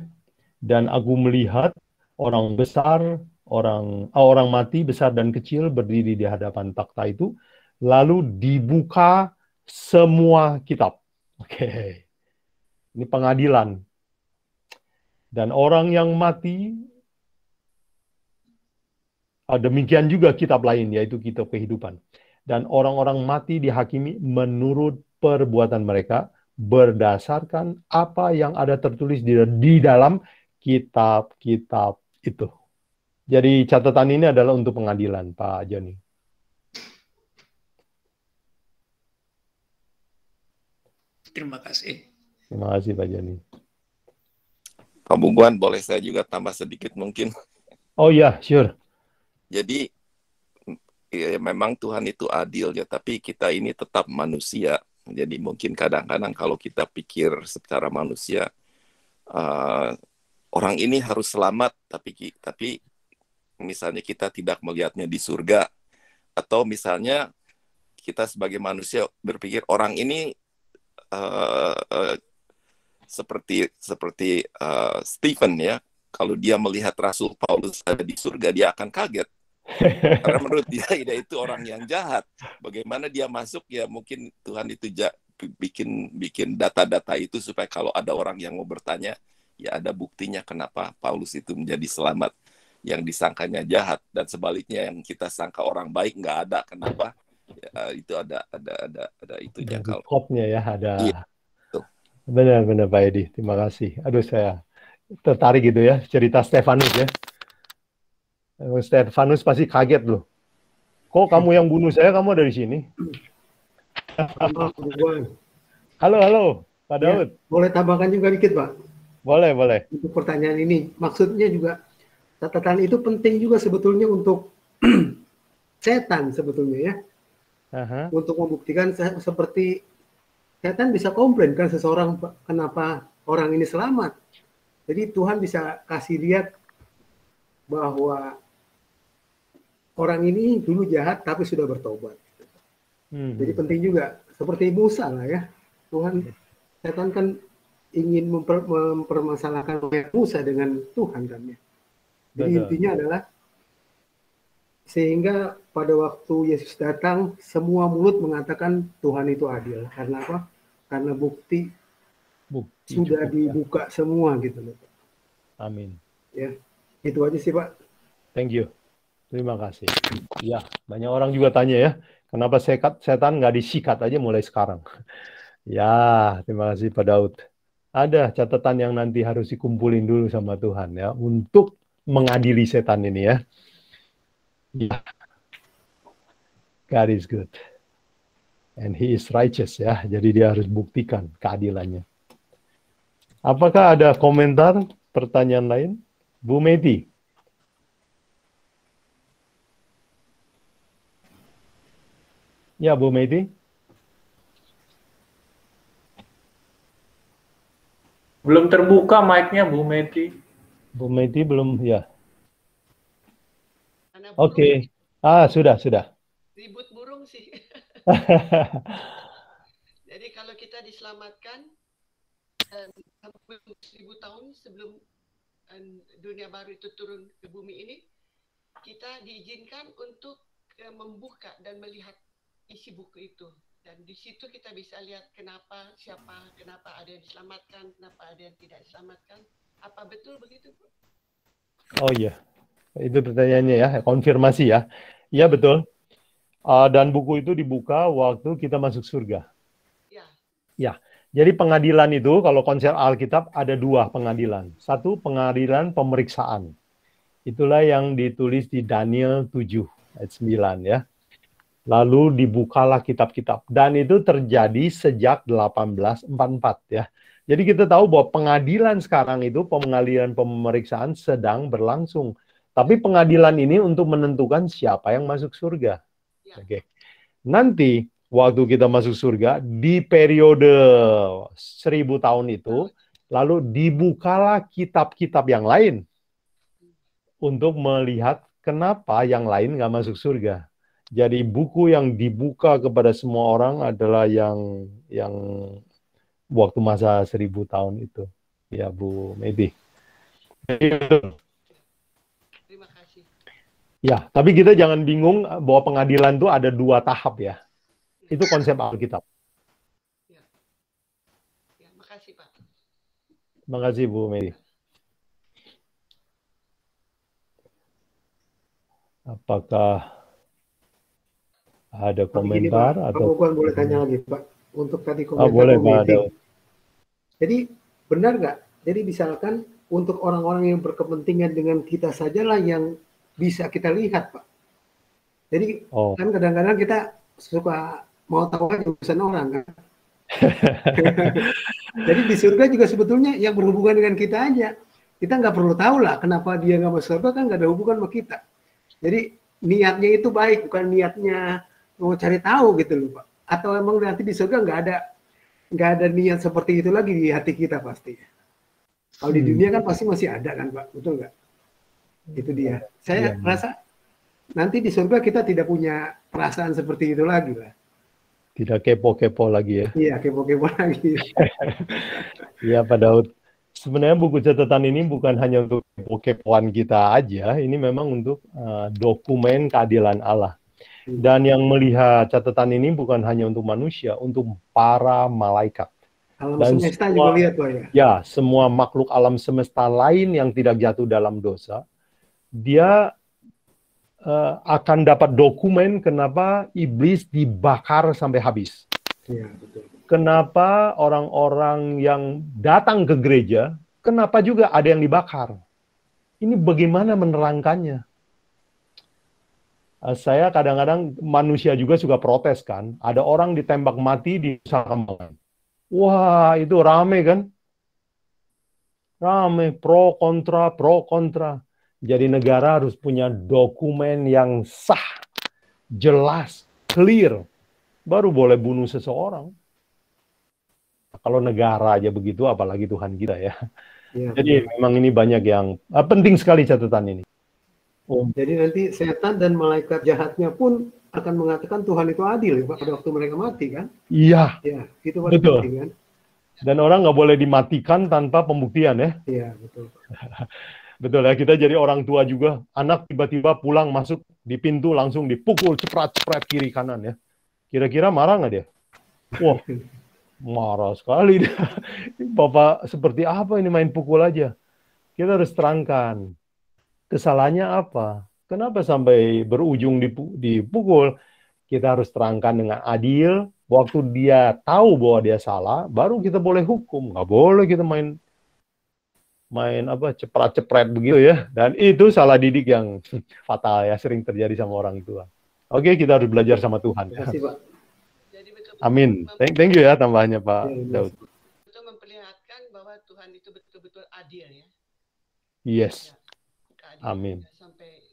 Dan aku melihat orang besar, orang mati besar dan kecil berdiri di hadapan takhta itu, lalu dibuka semua kitab. Oke. Ini pengadilan. Dan orang yang mati, demikian juga kitab lain, yaitu kitab kehidupan. Dan orang-orang mati dihakimi menurut perbuatan mereka, berdasarkan apa yang ada tertulis di dalam kitab-kitab itu. Jadi catatan ini adalah untuk pengadilan, Pak Joni. Terima kasih. Terima kasih, Pak Joni. Pak Buguan, boleh saya juga tambah sedikit mungkin? Oh ya, sure. Jadi ya, memang Tuhan itu adil ya, tapi kita ini tetap manusia. Jadi mungkin kadang-kadang kalau kita pikir secara manusia, orang ini harus selamat, tapi misalnya kita tidak melihatnya di surga, atau misalnya kita sebagai manusia berpikir orang ini seperti Stephen ya, kalau dia melihat Rasul Paulus ada di surga, dia akan kaget. Karena menurut dia itu orang yang jahat. Bagaimana dia masuk, ya mungkin Tuhan itu bikin data-data itu supaya kalau ada orang yang mau bertanya, ya ada buktinya kenapa Paulus itu menjadi selamat. Yang disangkanya jahat, dan sebaliknya yang kita sangka orang baik nggak ada. Kenapa? Ya, itu ada itunya. Ada kopnya ya, ada. Iya. Benar-benar Pak Edi, terima kasih. Aduh, saya tertarik gitu ya, cerita Stefanus ya. Stefanus pasti kaget loh. Kok kamu yang bunuh saya, kamu ada di sini? Halo, Pak Daud. Ya, boleh tambahkan juga dikit, Pak? Boleh. Untuk pertanyaan ini, maksudnya juga catatan itu penting juga sebetulnya untuk setan sebetulnya ya. Untuk membuktikan seperti setan bisa komplain kan seseorang kenapa orang ini selamat. Jadi Tuhan bisa kasih lihat bahwa orang ini dulu jahat tapi sudah bertobat. Jadi penting juga seperti Musa lah ya. Setan kan ingin mempermasalahkan Musa dengan Tuhan kan ya. Jadi intinya adalah sehingga pada waktu Yesus datang semua mulut mengatakan Tuhan itu adil. Karena apa? Karena bukti sudah dibuka semua gitu loh. Amin. Ya, itu aja sih Pak. Thank you. Terima kasih. Ya, banyak orang juga tanya ya, kenapa setan nggak disikat aja mulai sekarang? Ya, terima kasih Pak Daud. Ada catatan yang nanti harus dikumpulin dulu sama Tuhan ya, untuk mengadili setan ini ya. Ya. God is good. And he is righteous ya. Jadi dia harus buktikan keadilannya. Apakah ada komentar, pertanyaan lain? Bu Meti. Ya, Bu Meti. Belum terbuka mic-nya, Bu Meti. Bu Meti belum, ya. Oke. Sudah. Ribut burung sih. Jadi kalau kita diselamatkan 1000 tahun sebelum dunia baru itu turun ke bumi ini, kita diizinkan untuk membuka dan melihat isi buku itu. Dan di situ kita bisa lihat kenapa ada yang diselamatkan, kenapa ada yang tidak diselamatkan. Apa betul begitu, Bu? Oh iya, itu pertanyaannya ya, konfirmasi ya. Iya betul. Dan buku itu dibuka waktu kita masuk surga. Ya, jadi pengadilan itu kalau konsep Alkitab ada dua pengadilan. Satu pengadilan pemeriksaan. Itulah yang ditulis di Daniel 7 ayat 9 ya. Lalu dibukalah kitab-kitab. Dan itu terjadi sejak 1844 ya. Jadi kita tahu bahwa pengadilan sekarang itu, pengadilan pemeriksaan sedang berlangsung. Tapi pengadilan ini untuk menentukan siapa yang masuk surga. Oke. Nanti waktu kita masuk surga, di periode 1000 tahun itu, lalu dibukalah kitab-kitab yang lain untuk melihat kenapa yang lain nggak masuk surga. Jadi buku yang dibuka kepada semua orang adalah yang waktu masa 1000 tahun itu. Ya, Bu Medi. Terima kasih. Ya, tapi kita jangan bingung bahwa pengadilan itu ada dua tahap ya. Itu konsep Alkitab. Ya, makasih, Pak. Makasih, Bu Medi. Apakah ada komentar Pak, atau Pak boleh tanya lagi, Pak, untuk tadi komentar boleh, Pak. Jadi benar nggak? Jadi misalkan untuk orang-orang yang berkepentingan dengan kita sajalah yang bisa kita lihat, Pak. Jadi kan kadang-kadang kita suka mau tahu aja urusan orang kan. Jadi di surga juga sebetulnya yang berhubungan dengan kita aja. Kita nggak perlu tahu lah kenapa dia nggak masuk surga, kan nggak ada hubungan sama kita. Jadi niatnya itu baik, bukan niatnya mau cari tahu gitu loh, Pak. Atau emang nanti di surga nggak ada niat seperti itu lagi di hati kita pasti. Kalau di dunia kan pasti masih ada kan, Pak, betul nggak? Itu dia. Saya rasa nanti di surga kita tidak punya perasaan seperti itu lagi lah. Tidak kepo-kepo lagi ya. Iya, kepo-kepo lagi. Iya, Pak Daud. Sebenarnya buku catatan ini bukan hanya untuk kepo-kepoan kita aja, ini memang untuk dokumen keadilan Allah. Dan yang melihat catatan ini bukan hanya untuk manusia, untuk para malaikat. Alam Dan semesta semua, juga lihat, Pak ya. Ya, semua makhluk alam semesta lain yang tidak jatuh dalam dosa, dia akan dapat dokumen kenapa iblis dibakar sampai habis. Ya, betul. Kenapa orang-orang yang datang ke gereja, kenapa juga ada yang dibakar? Ini bagaimana menerangkannya? Saya kadang-kadang manusia juga suka protes kan. Ada orang ditembak mati di Nusa Kambangan. Wah, itu rame kan? Rame, pro kontra. Jadi negara harus punya dokumen yang sah, jelas, clear, baru boleh bunuh seseorang. Kalau negara aja begitu, apalagi Tuhan kita ya. Jadi memang ini banyak yang penting sekali catatan ini. Jadi nanti setan dan malaikat jahatnya pun akan mengatakan Tuhan itu adil ya, Pak, pada waktu mereka mati kan? Iya. Ya, itu paling penting kan? Dan orang nggak boleh dimatikan tanpa pembuktian ya. Iya, betul. Betul ya, kita jadi orang tua juga, anak tiba-tiba pulang masuk di pintu langsung dipukul cepret-cepret kiri kanan ya. Kira-kira marah nggak dia? Wah, marah sekali dia. Bapak seperti apa ini main pukul aja? Kita harus terangkan. Kesalahannya apa? Kenapa sampai berujung dipukul? Kita harus terangkan dengan adil. Waktu dia tahu bahwa dia salah, baru kita boleh hukum. Nggak boleh kita main cepret-cepret begitu ya. Dan itu salah didik yang fatal ya, sering terjadi sama orang tua. Oke, kita harus belajar sama Tuhan. Terima kasih, Pak. Amin. Thank you ya tambahannya Pak Daud. Itu memperlihatkan bahwa Tuhan itu betul-betul adil ya. Yes. Ya, amin. Sampai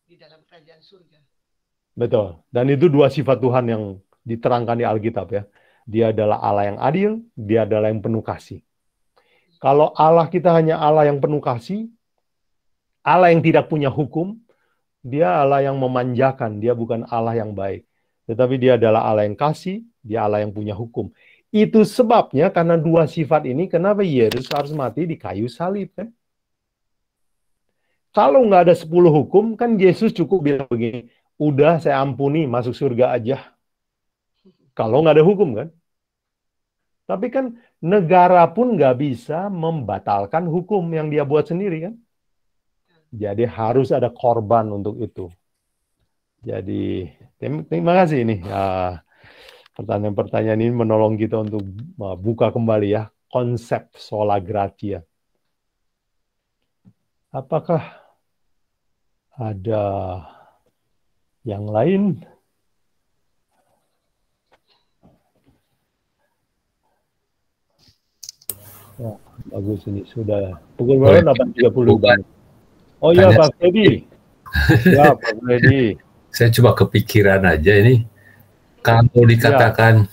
di dalam kerajaan surga. Betul. Dan itu dua sifat Tuhan yang diterangkan di Alkitab ya. Dia adalah Allah yang adil, dia adalah yang penuh kasih. Kalau Allah kita hanya Allah yang penuh kasih, Allah yang tidak punya hukum, dia Allah yang memanjakan, dia bukan Allah yang baik. Tetapi dia adalah Allah yang kasih, dia Allah yang punya hukum. Itu sebabnya karena dua sifat ini, kenapa Yesus harus mati di kayu salib kan? Kalau nggak ada 10 hukum, kan Yesus cukup bilang begini, udah saya ampuni, masuk surga aja. kalau nggak ada hukum kan. Tapi kan negara pun nggak bisa membatalkan hukum yang dia buat sendiri kan. Jadi harus ada korban untuk itu. Jadi terima kasih ini. Pertanyaan-pertanyaan ini menolong kita untuk buka kembali ya konsep sola gratia. Apakah ada yang lain? Ya, bagus ini sudah pukul berapa? 8.30. Oh iya Pak Freddy. Ya Pak Freddy. Saya coba kepikiran aja ini. Kalau dikatakan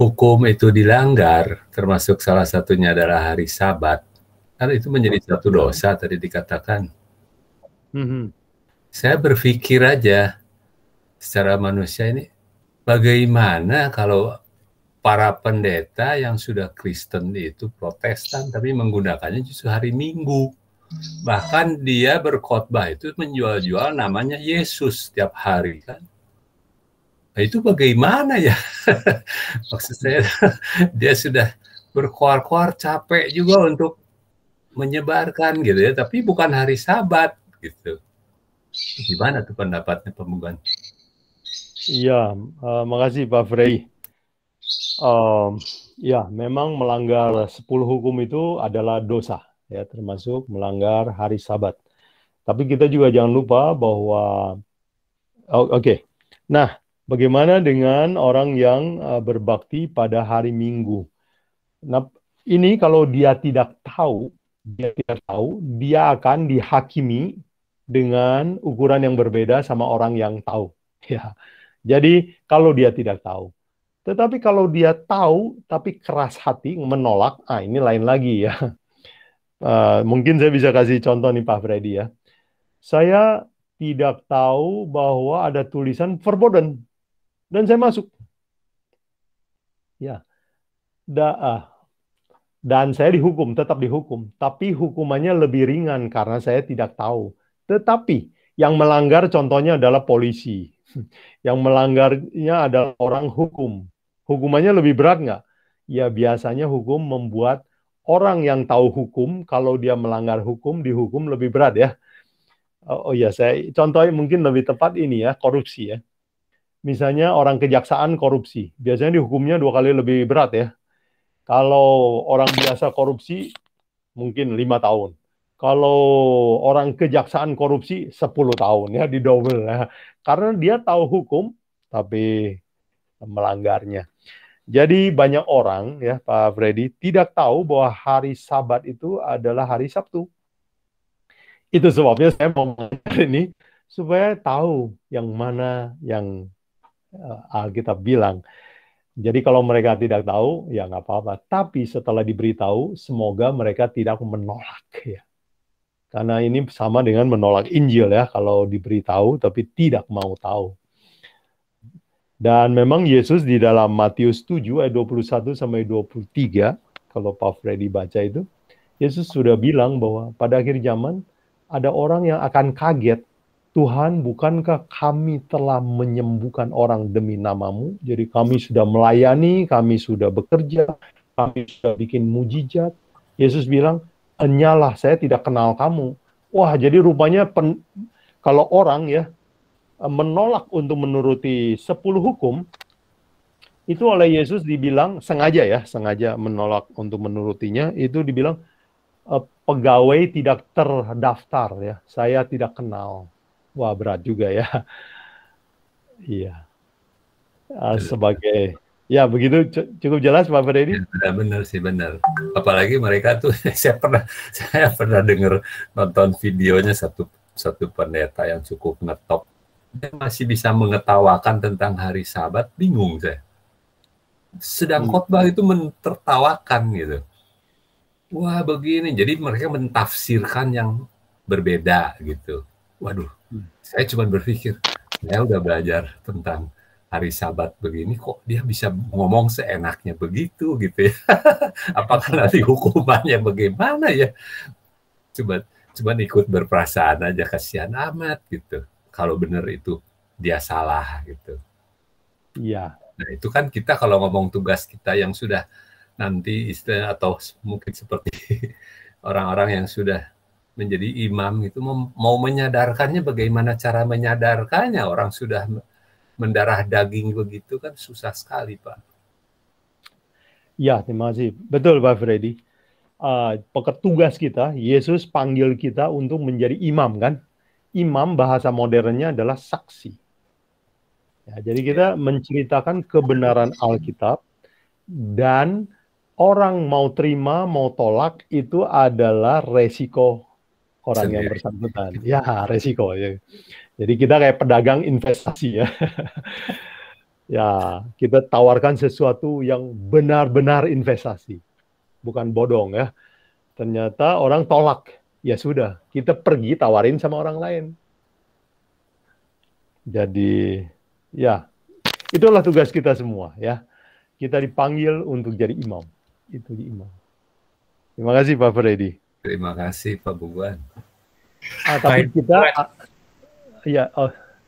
hukum itu dilanggar, termasuk salah satunya adalah hari Sabat, kan itu menjadi satu dosa tadi dikatakan. Saya berpikir aja secara manusia ini, bagaimana kalau para pendeta yang sudah Kristen itu Protestan, tapi menggunakannya justru hari Minggu. Bahkan dia berkhotbah itu menjual-jual namanya Yesus setiap hari kan. Nah, itu bagaimana ya? Maksud saya dia sudah berkuar-kuar capek juga untuk menyebarkan gitu ya, tapi bukan hari Sabat gitu. Gimana tuh pendapatnya Pak Mugan? Iya, makasih Pak Frey. Ya, memang melanggar 10 hukum itu adalah dosa, ya, termasuk melanggar hari Sabat. Tapi kita juga jangan lupa bahwa, oke. Nah, bagaimana dengan orang yang berbakti pada hari Minggu? Nah, ini kalau dia tidak tahu, dia akan dihakimi dengan ukuran yang berbeda sama orang yang tahu. Ya, jadi kalau dia tidak tahu. Tetapi kalau dia tahu tapi keras hati menolak, ini lain lagi ya. Mungkin saya bisa kasih contoh nih Pak Freddy ya. Saya tidak tahu bahwa ada tulisan verboten dan saya masuk. Ya. Dan saya dihukum, tetap dihukum. Tapi hukumannya lebih ringan karena saya tidak tahu. Tetapi yang melanggar contohnya adalah polisi. Yang melanggarnya adalah orang hukum. Hukumannya lebih berat nggak? Ya biasanya hukum membuat orang yang tahu hukum, kalau dia melanggar hukum, dihukum lebih berat ya. Oh ya, saya contohnya mungkin lebih tepat ini ya, korupsi ya. Misalnya orang kejaksaan korupsi, biasanya dihukumnya 2 kali lebih berat ya. Kalau orang biasa korupsi, mungkin 5 tahun. Kalau orang kejaksaan korupsi, 10 tahun ya, didouble ya. Karena dia tahu hukum, tapi melanggarnya. Jadi banyak orang ya Pak Freddy tidak tahu bahwa hari Sabat itu adalah hari Sabtu. Itu sebabnya saya mau mengajar ini supaya tahu yang mana yang Alkitab bilang. Jadi kalau mereka tidak tahu ya nggak apa-apa. Tapi setelah diberitahu semoga mereka tidak menolak ya. Karena ini sama dengan menolak Injil ya, kalau diberitahu tapi tidak mau tahu. Dan memang Yesus di dalam Matius 7 ayat 21 sampai 23, kalau Pak Freddy baca itu, Yesus sudah bilang bahwa pada akhir zaman ada orang yang akan kaget, Tuhan, bukankah kami telah menyembuhkan orang demi namamu? Jadi kami sudah melayani, kami sudah bekerja, kami sudah bikin mujizat. Yesus bilang, enyalah, saya tidak kenal kamu. Wah, jadi rupanya kalau orang ya menolak untuk menuruti 10 hukum, itu oleh Yesus dibilang, sengaja menolak untuk menurutinya, itu dibilang pegawai tidak terdaftar ya, saya tidak kenal. Wah, berat juga ya. Iya. Sebagai, ya begitu cukup jelas Pak Freddy? Ya, benar sih, benar. Apalagi mereka tuh, saya pernah dengar nonton videonya satu pendeta yang cukup ngetop. Dia masih bisa mengetawakan tentang hari Sabat, bingung saya. Sedang khotbah itu mentertawakan gitu. Wah begini, jadi mereka mentafsirkan yang berbeda gitu. Waduh, saya cuma berpikir, saya udah belajar tentang hari Sabat begini, kok dia bisa ngomong seenaknya begitu gitu ya. Apakah nanti hukumannya bagaimana ya? Cuma ikut berperasaan aja, kasihan amat gitu. Kalau benar itu dia salah gitu. Iya, Nah, itu kan kita kalau ngomong tugas kita yang sudah nanti istilahnya atau mungkin seperti orang-orang yang sudah menjadi imam itu mau menyadarkannya, bagaimana cara menyadarkannya, orang sudah mendarah daging begitu kan susah sekali, Pak. Ya, terima kasih. Betul, Pak Freddy. Tugas kita, Yesus panggil kita untuk menjadi imam, kan? Imam bahasa modernnya adalah saksi. Ya, jadi kita menceritakan kebenaran Alkitab, dan orang mau terima, mau tolak, itu adalah resiko orang yang bersangkutan. Ya, resiko. Ya. Jadi kita kayak pedagang investasi ya. Ya, kita tawarkan sesuatu yang benar-benar investasi. Bukan bodong ya. Ternyata orang tolak. Ya sudah, kita pergi tawarin sama orang lain. Jadi, ya, itulah tugas kita semua ya. Kita dipanggil untuk jadi imam. Itu di imam. Terima kasih Pak Freddy. Terima kasih Pak Buguan. Tapi kita, ya,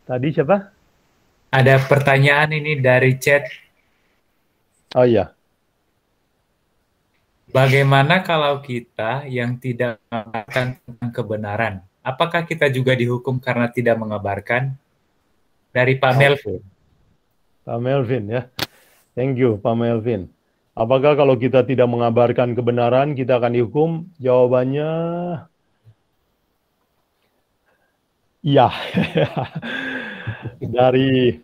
tadi siapa? Ada pertanyaan ini dari chat. Oh iya. Bagaimana kalau kita yang tidak mengabarkan tentang kebenaran? Apakah kita juga dihukum karena tidak mengabarkan? Dari Pak Melvin. Pak Melvin ya. Thank you Pak Melvin. Apakah kalau kita tidak mengabarkan kebenaran kita akan dihukum? Jawabannya iya. Dari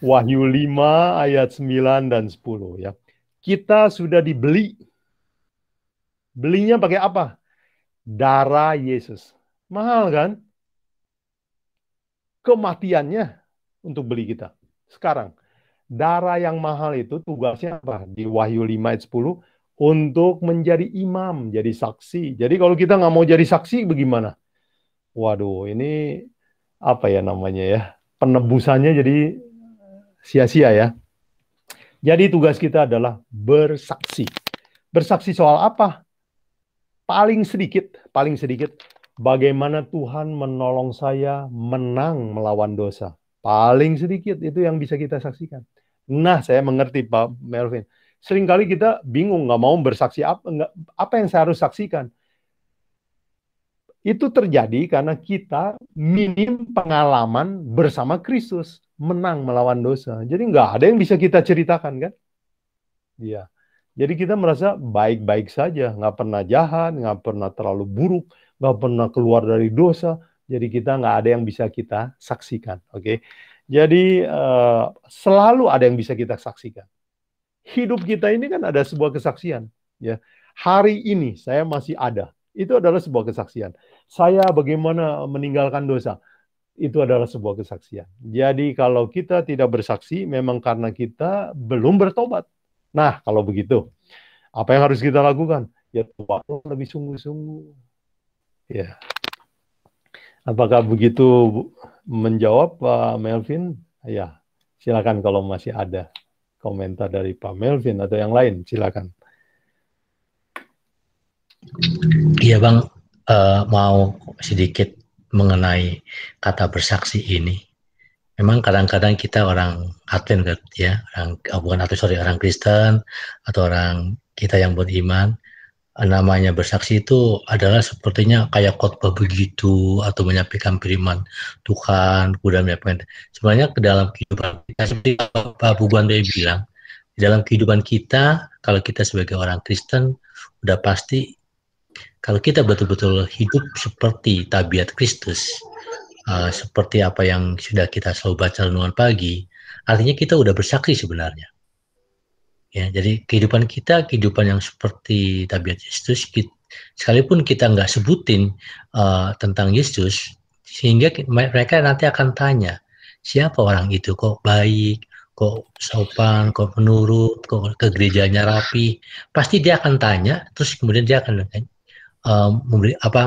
Wahyu 5 ayat 9 dan 10 ya. Kita sudah dibeli. Belinya pakai apa? Darah Yesus. Mahal kan? Kematiannya untuk beli kita. Sekarang, darah yang mahal itu tugasnya apa? Di Wahyu 5 ayat 10, untuk menjadi imam, jadi saksi. Jadi kalau kita nggak mau jadi saksi, bagaimana? Waduh, ini apa ya namanya ya? Penebusannya jadi sia-sia ya. Jadi tugas kita adalah bersaksi. Bersaksi soal apa? Paling sedikit, bagaimana Tuhan menolong saya menang melawan dosa. Paling sedikit, itu yang bisa kita saksikan. Nah, saya mengerti Pak Melvin. Seringkali kita bingung, nggak mau bersaksi apa yang saya harus saksikan. Itu terjadi karena kita minim pengalaman bersama Kristus, menang melawan dosa. Jadi nggak ada yang bisa kita ceritakan, kan? Iya. Jadi kita merasa baik-baik saja, nggak pernah jahat, nggak pernah terlalu buruk, nggak pernah keluar dari dosa. Jadi kita nggak ada yang bisa kita saksikan, oke? Jadi selalu ada yang bisa kita saksikan. Hidup kita ini kan ada sebuah kesaksian, ya. Hari ini saya masih ada, itu adalah sebuah kesaksian. Saya bagaimana meninggalkan dosa, itu adalah sebuah kesaksian. Jadi kalau kita tidak bersaksi, memang karena kita belum bertobat. Nah, kalau begitu, apa yang harus kita lakukan? Ya, tobatlah lebih sungguh-sungguh. Ya. Apakah begitu menjawab Pak Melvin? Ya, silakan kalau masih ada komentar dari Pak Melvin atau yang lain, silakan. Iya Bang, mau sedikit mengenai kata bersaksi ini. Memang kadang-kadang kita orang Advent ya, orang Kristen atau orang kita yang beriman, namanya bersaksi itu adalah sepertinya kayak khotbah begitu atau menyampaikan firman Tuhan, kemudian menyampaikan. Sebenarnya ke dalam kehidupan kita seperti Pak Buguan bilang, di dalam kehidupan kita kalau kita sebagai orang Kristen udah pasti kalau kita betul-betul hidup seperti tabiat Kristus. Seperti apa yang sudah kita selalu baca renungan pagi, artinya kita udah bersaksi sebenarnya. Ya, jadi kehidupan kita, kehidupan yang seperti tabiat Yesus, sekalipun kita nggak sebutin tentang Yesus, sehingga mereka nanti akan tanya, siapa orang itu, kok baik, kok sopan, kok penurut, kok ke gerejanya rapi, pasti dia akan tanya, terus kemudian dia akan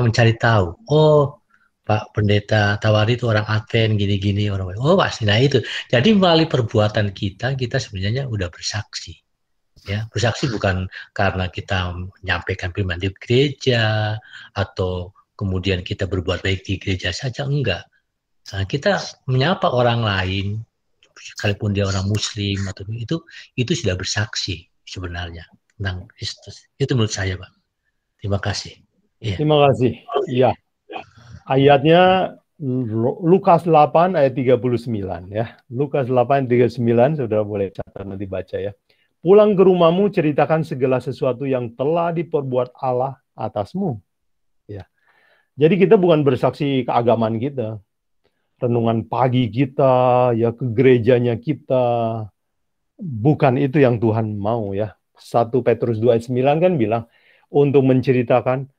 mencari tahu, oh Pak Pendeta Tawari itu orang Advent gini-gini, orang oh pasti. Nah itu, jadi melalui perbuatan kita sebenarnya udah bersaksi. Ya, bersaksi bukan karena kita menyampaikan firman di gereja atau kemudian kita berbuat baik di gereja saja, enggak. Nah, kita menyapa orang lain sekalipun dia orang Muslim atau itu sudah bersaksi sebenarnya tentang Kristus. Itu menurut saya, Pak. Terima kasih. Ya. Terima kasih. Iya. Ayatnya Lukas 8 ayat 39 ya. Lukas 8 ayat 39, saudara boleh catat nanti baca ya. Pulang ke rumahmu, ceritakan segala sesuatu yang telah diperbuat Allah atasmu. Ya. Jadi kita bukan bersaksi keagamaan kita, renungan pagi kita, ya ke gerejanya kita. Bukan itu yang Tuhan mau ya. 1 Petrus 2 ayat 9 kan bilang untuk menceritakan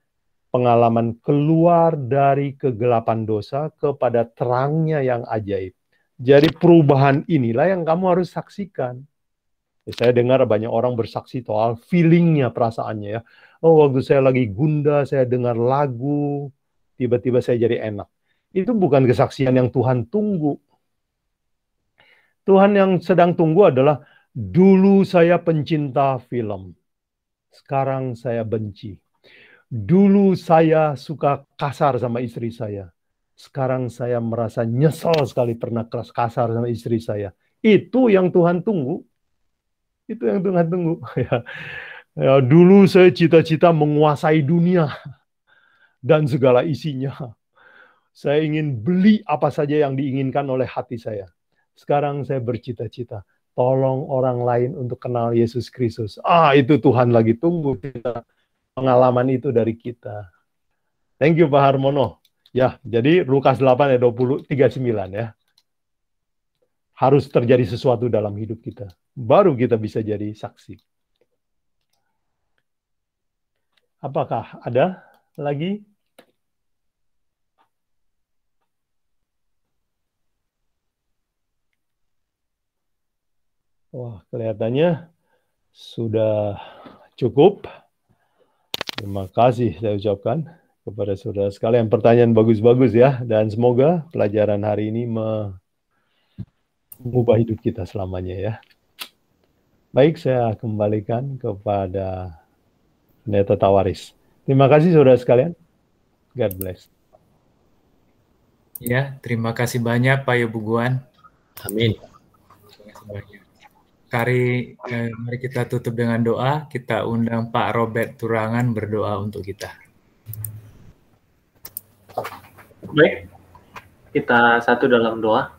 pengalaman keluar dari kegelapan dosa kepada terangnya yang ajaib. Jadi perubahan inilah yang kamu harus saksikan. Saya dengar banyak orang bersaksi soal feelingnya, perasaannya ya. Oh, waktu saya lagi gundah, saya dengar lagu, tiba-tiba saya jadi enak. Itu bukan kesaksian yang Tuhan tunggu. Tuhan yang sedang tunggu adalah, dulu saya pencinta film, sekarang saya benci. Dulu saya suka kasar sama istri saya, sekarang saya merasa nyesel sekali pernah kasar sama istri saya. Itu yang Tuhan tunggu. Itu yang Tuhan tunggu. Ya, dulu saya cita-cita menguasai dunia dan segala isinya. Saya ingin beli apa saja yang diinginkan oleh hati saya. Sekarang saya bercita-cita, tolong orang lain untuk kenal Yesus Kristus. Itu Tuhan lagi tunggu kita. Pengalaman itu dari kita. Thank you Pak Harmono. Ya, jadi Lukas 8 ayat 39 ya. Harus terjadi sesuatu dalam hidup kita. Baru kita bisa jadi saksi. Apakah ada lagi? Wah, kelihatannya sudah cukup. Terima kasih saya ucapkan kepada saudara sekalian. Pertanyaan bagus-bagus ya. Dan semoga pelajaran hari ini mengubah hidup kita selamanya ya. Baik, saya kembalikan kepada Pendeta Tawaris. Terima kasih saudara sekalian. God bless. Ya, terima kasih banyak Pak Yobuguan. Amin. Terima kasih banyak. Mari kita tutup dengan doa. Kita undang Pak Robert Turangan berdoa untuk kita. Baik, kita satu dalam doa.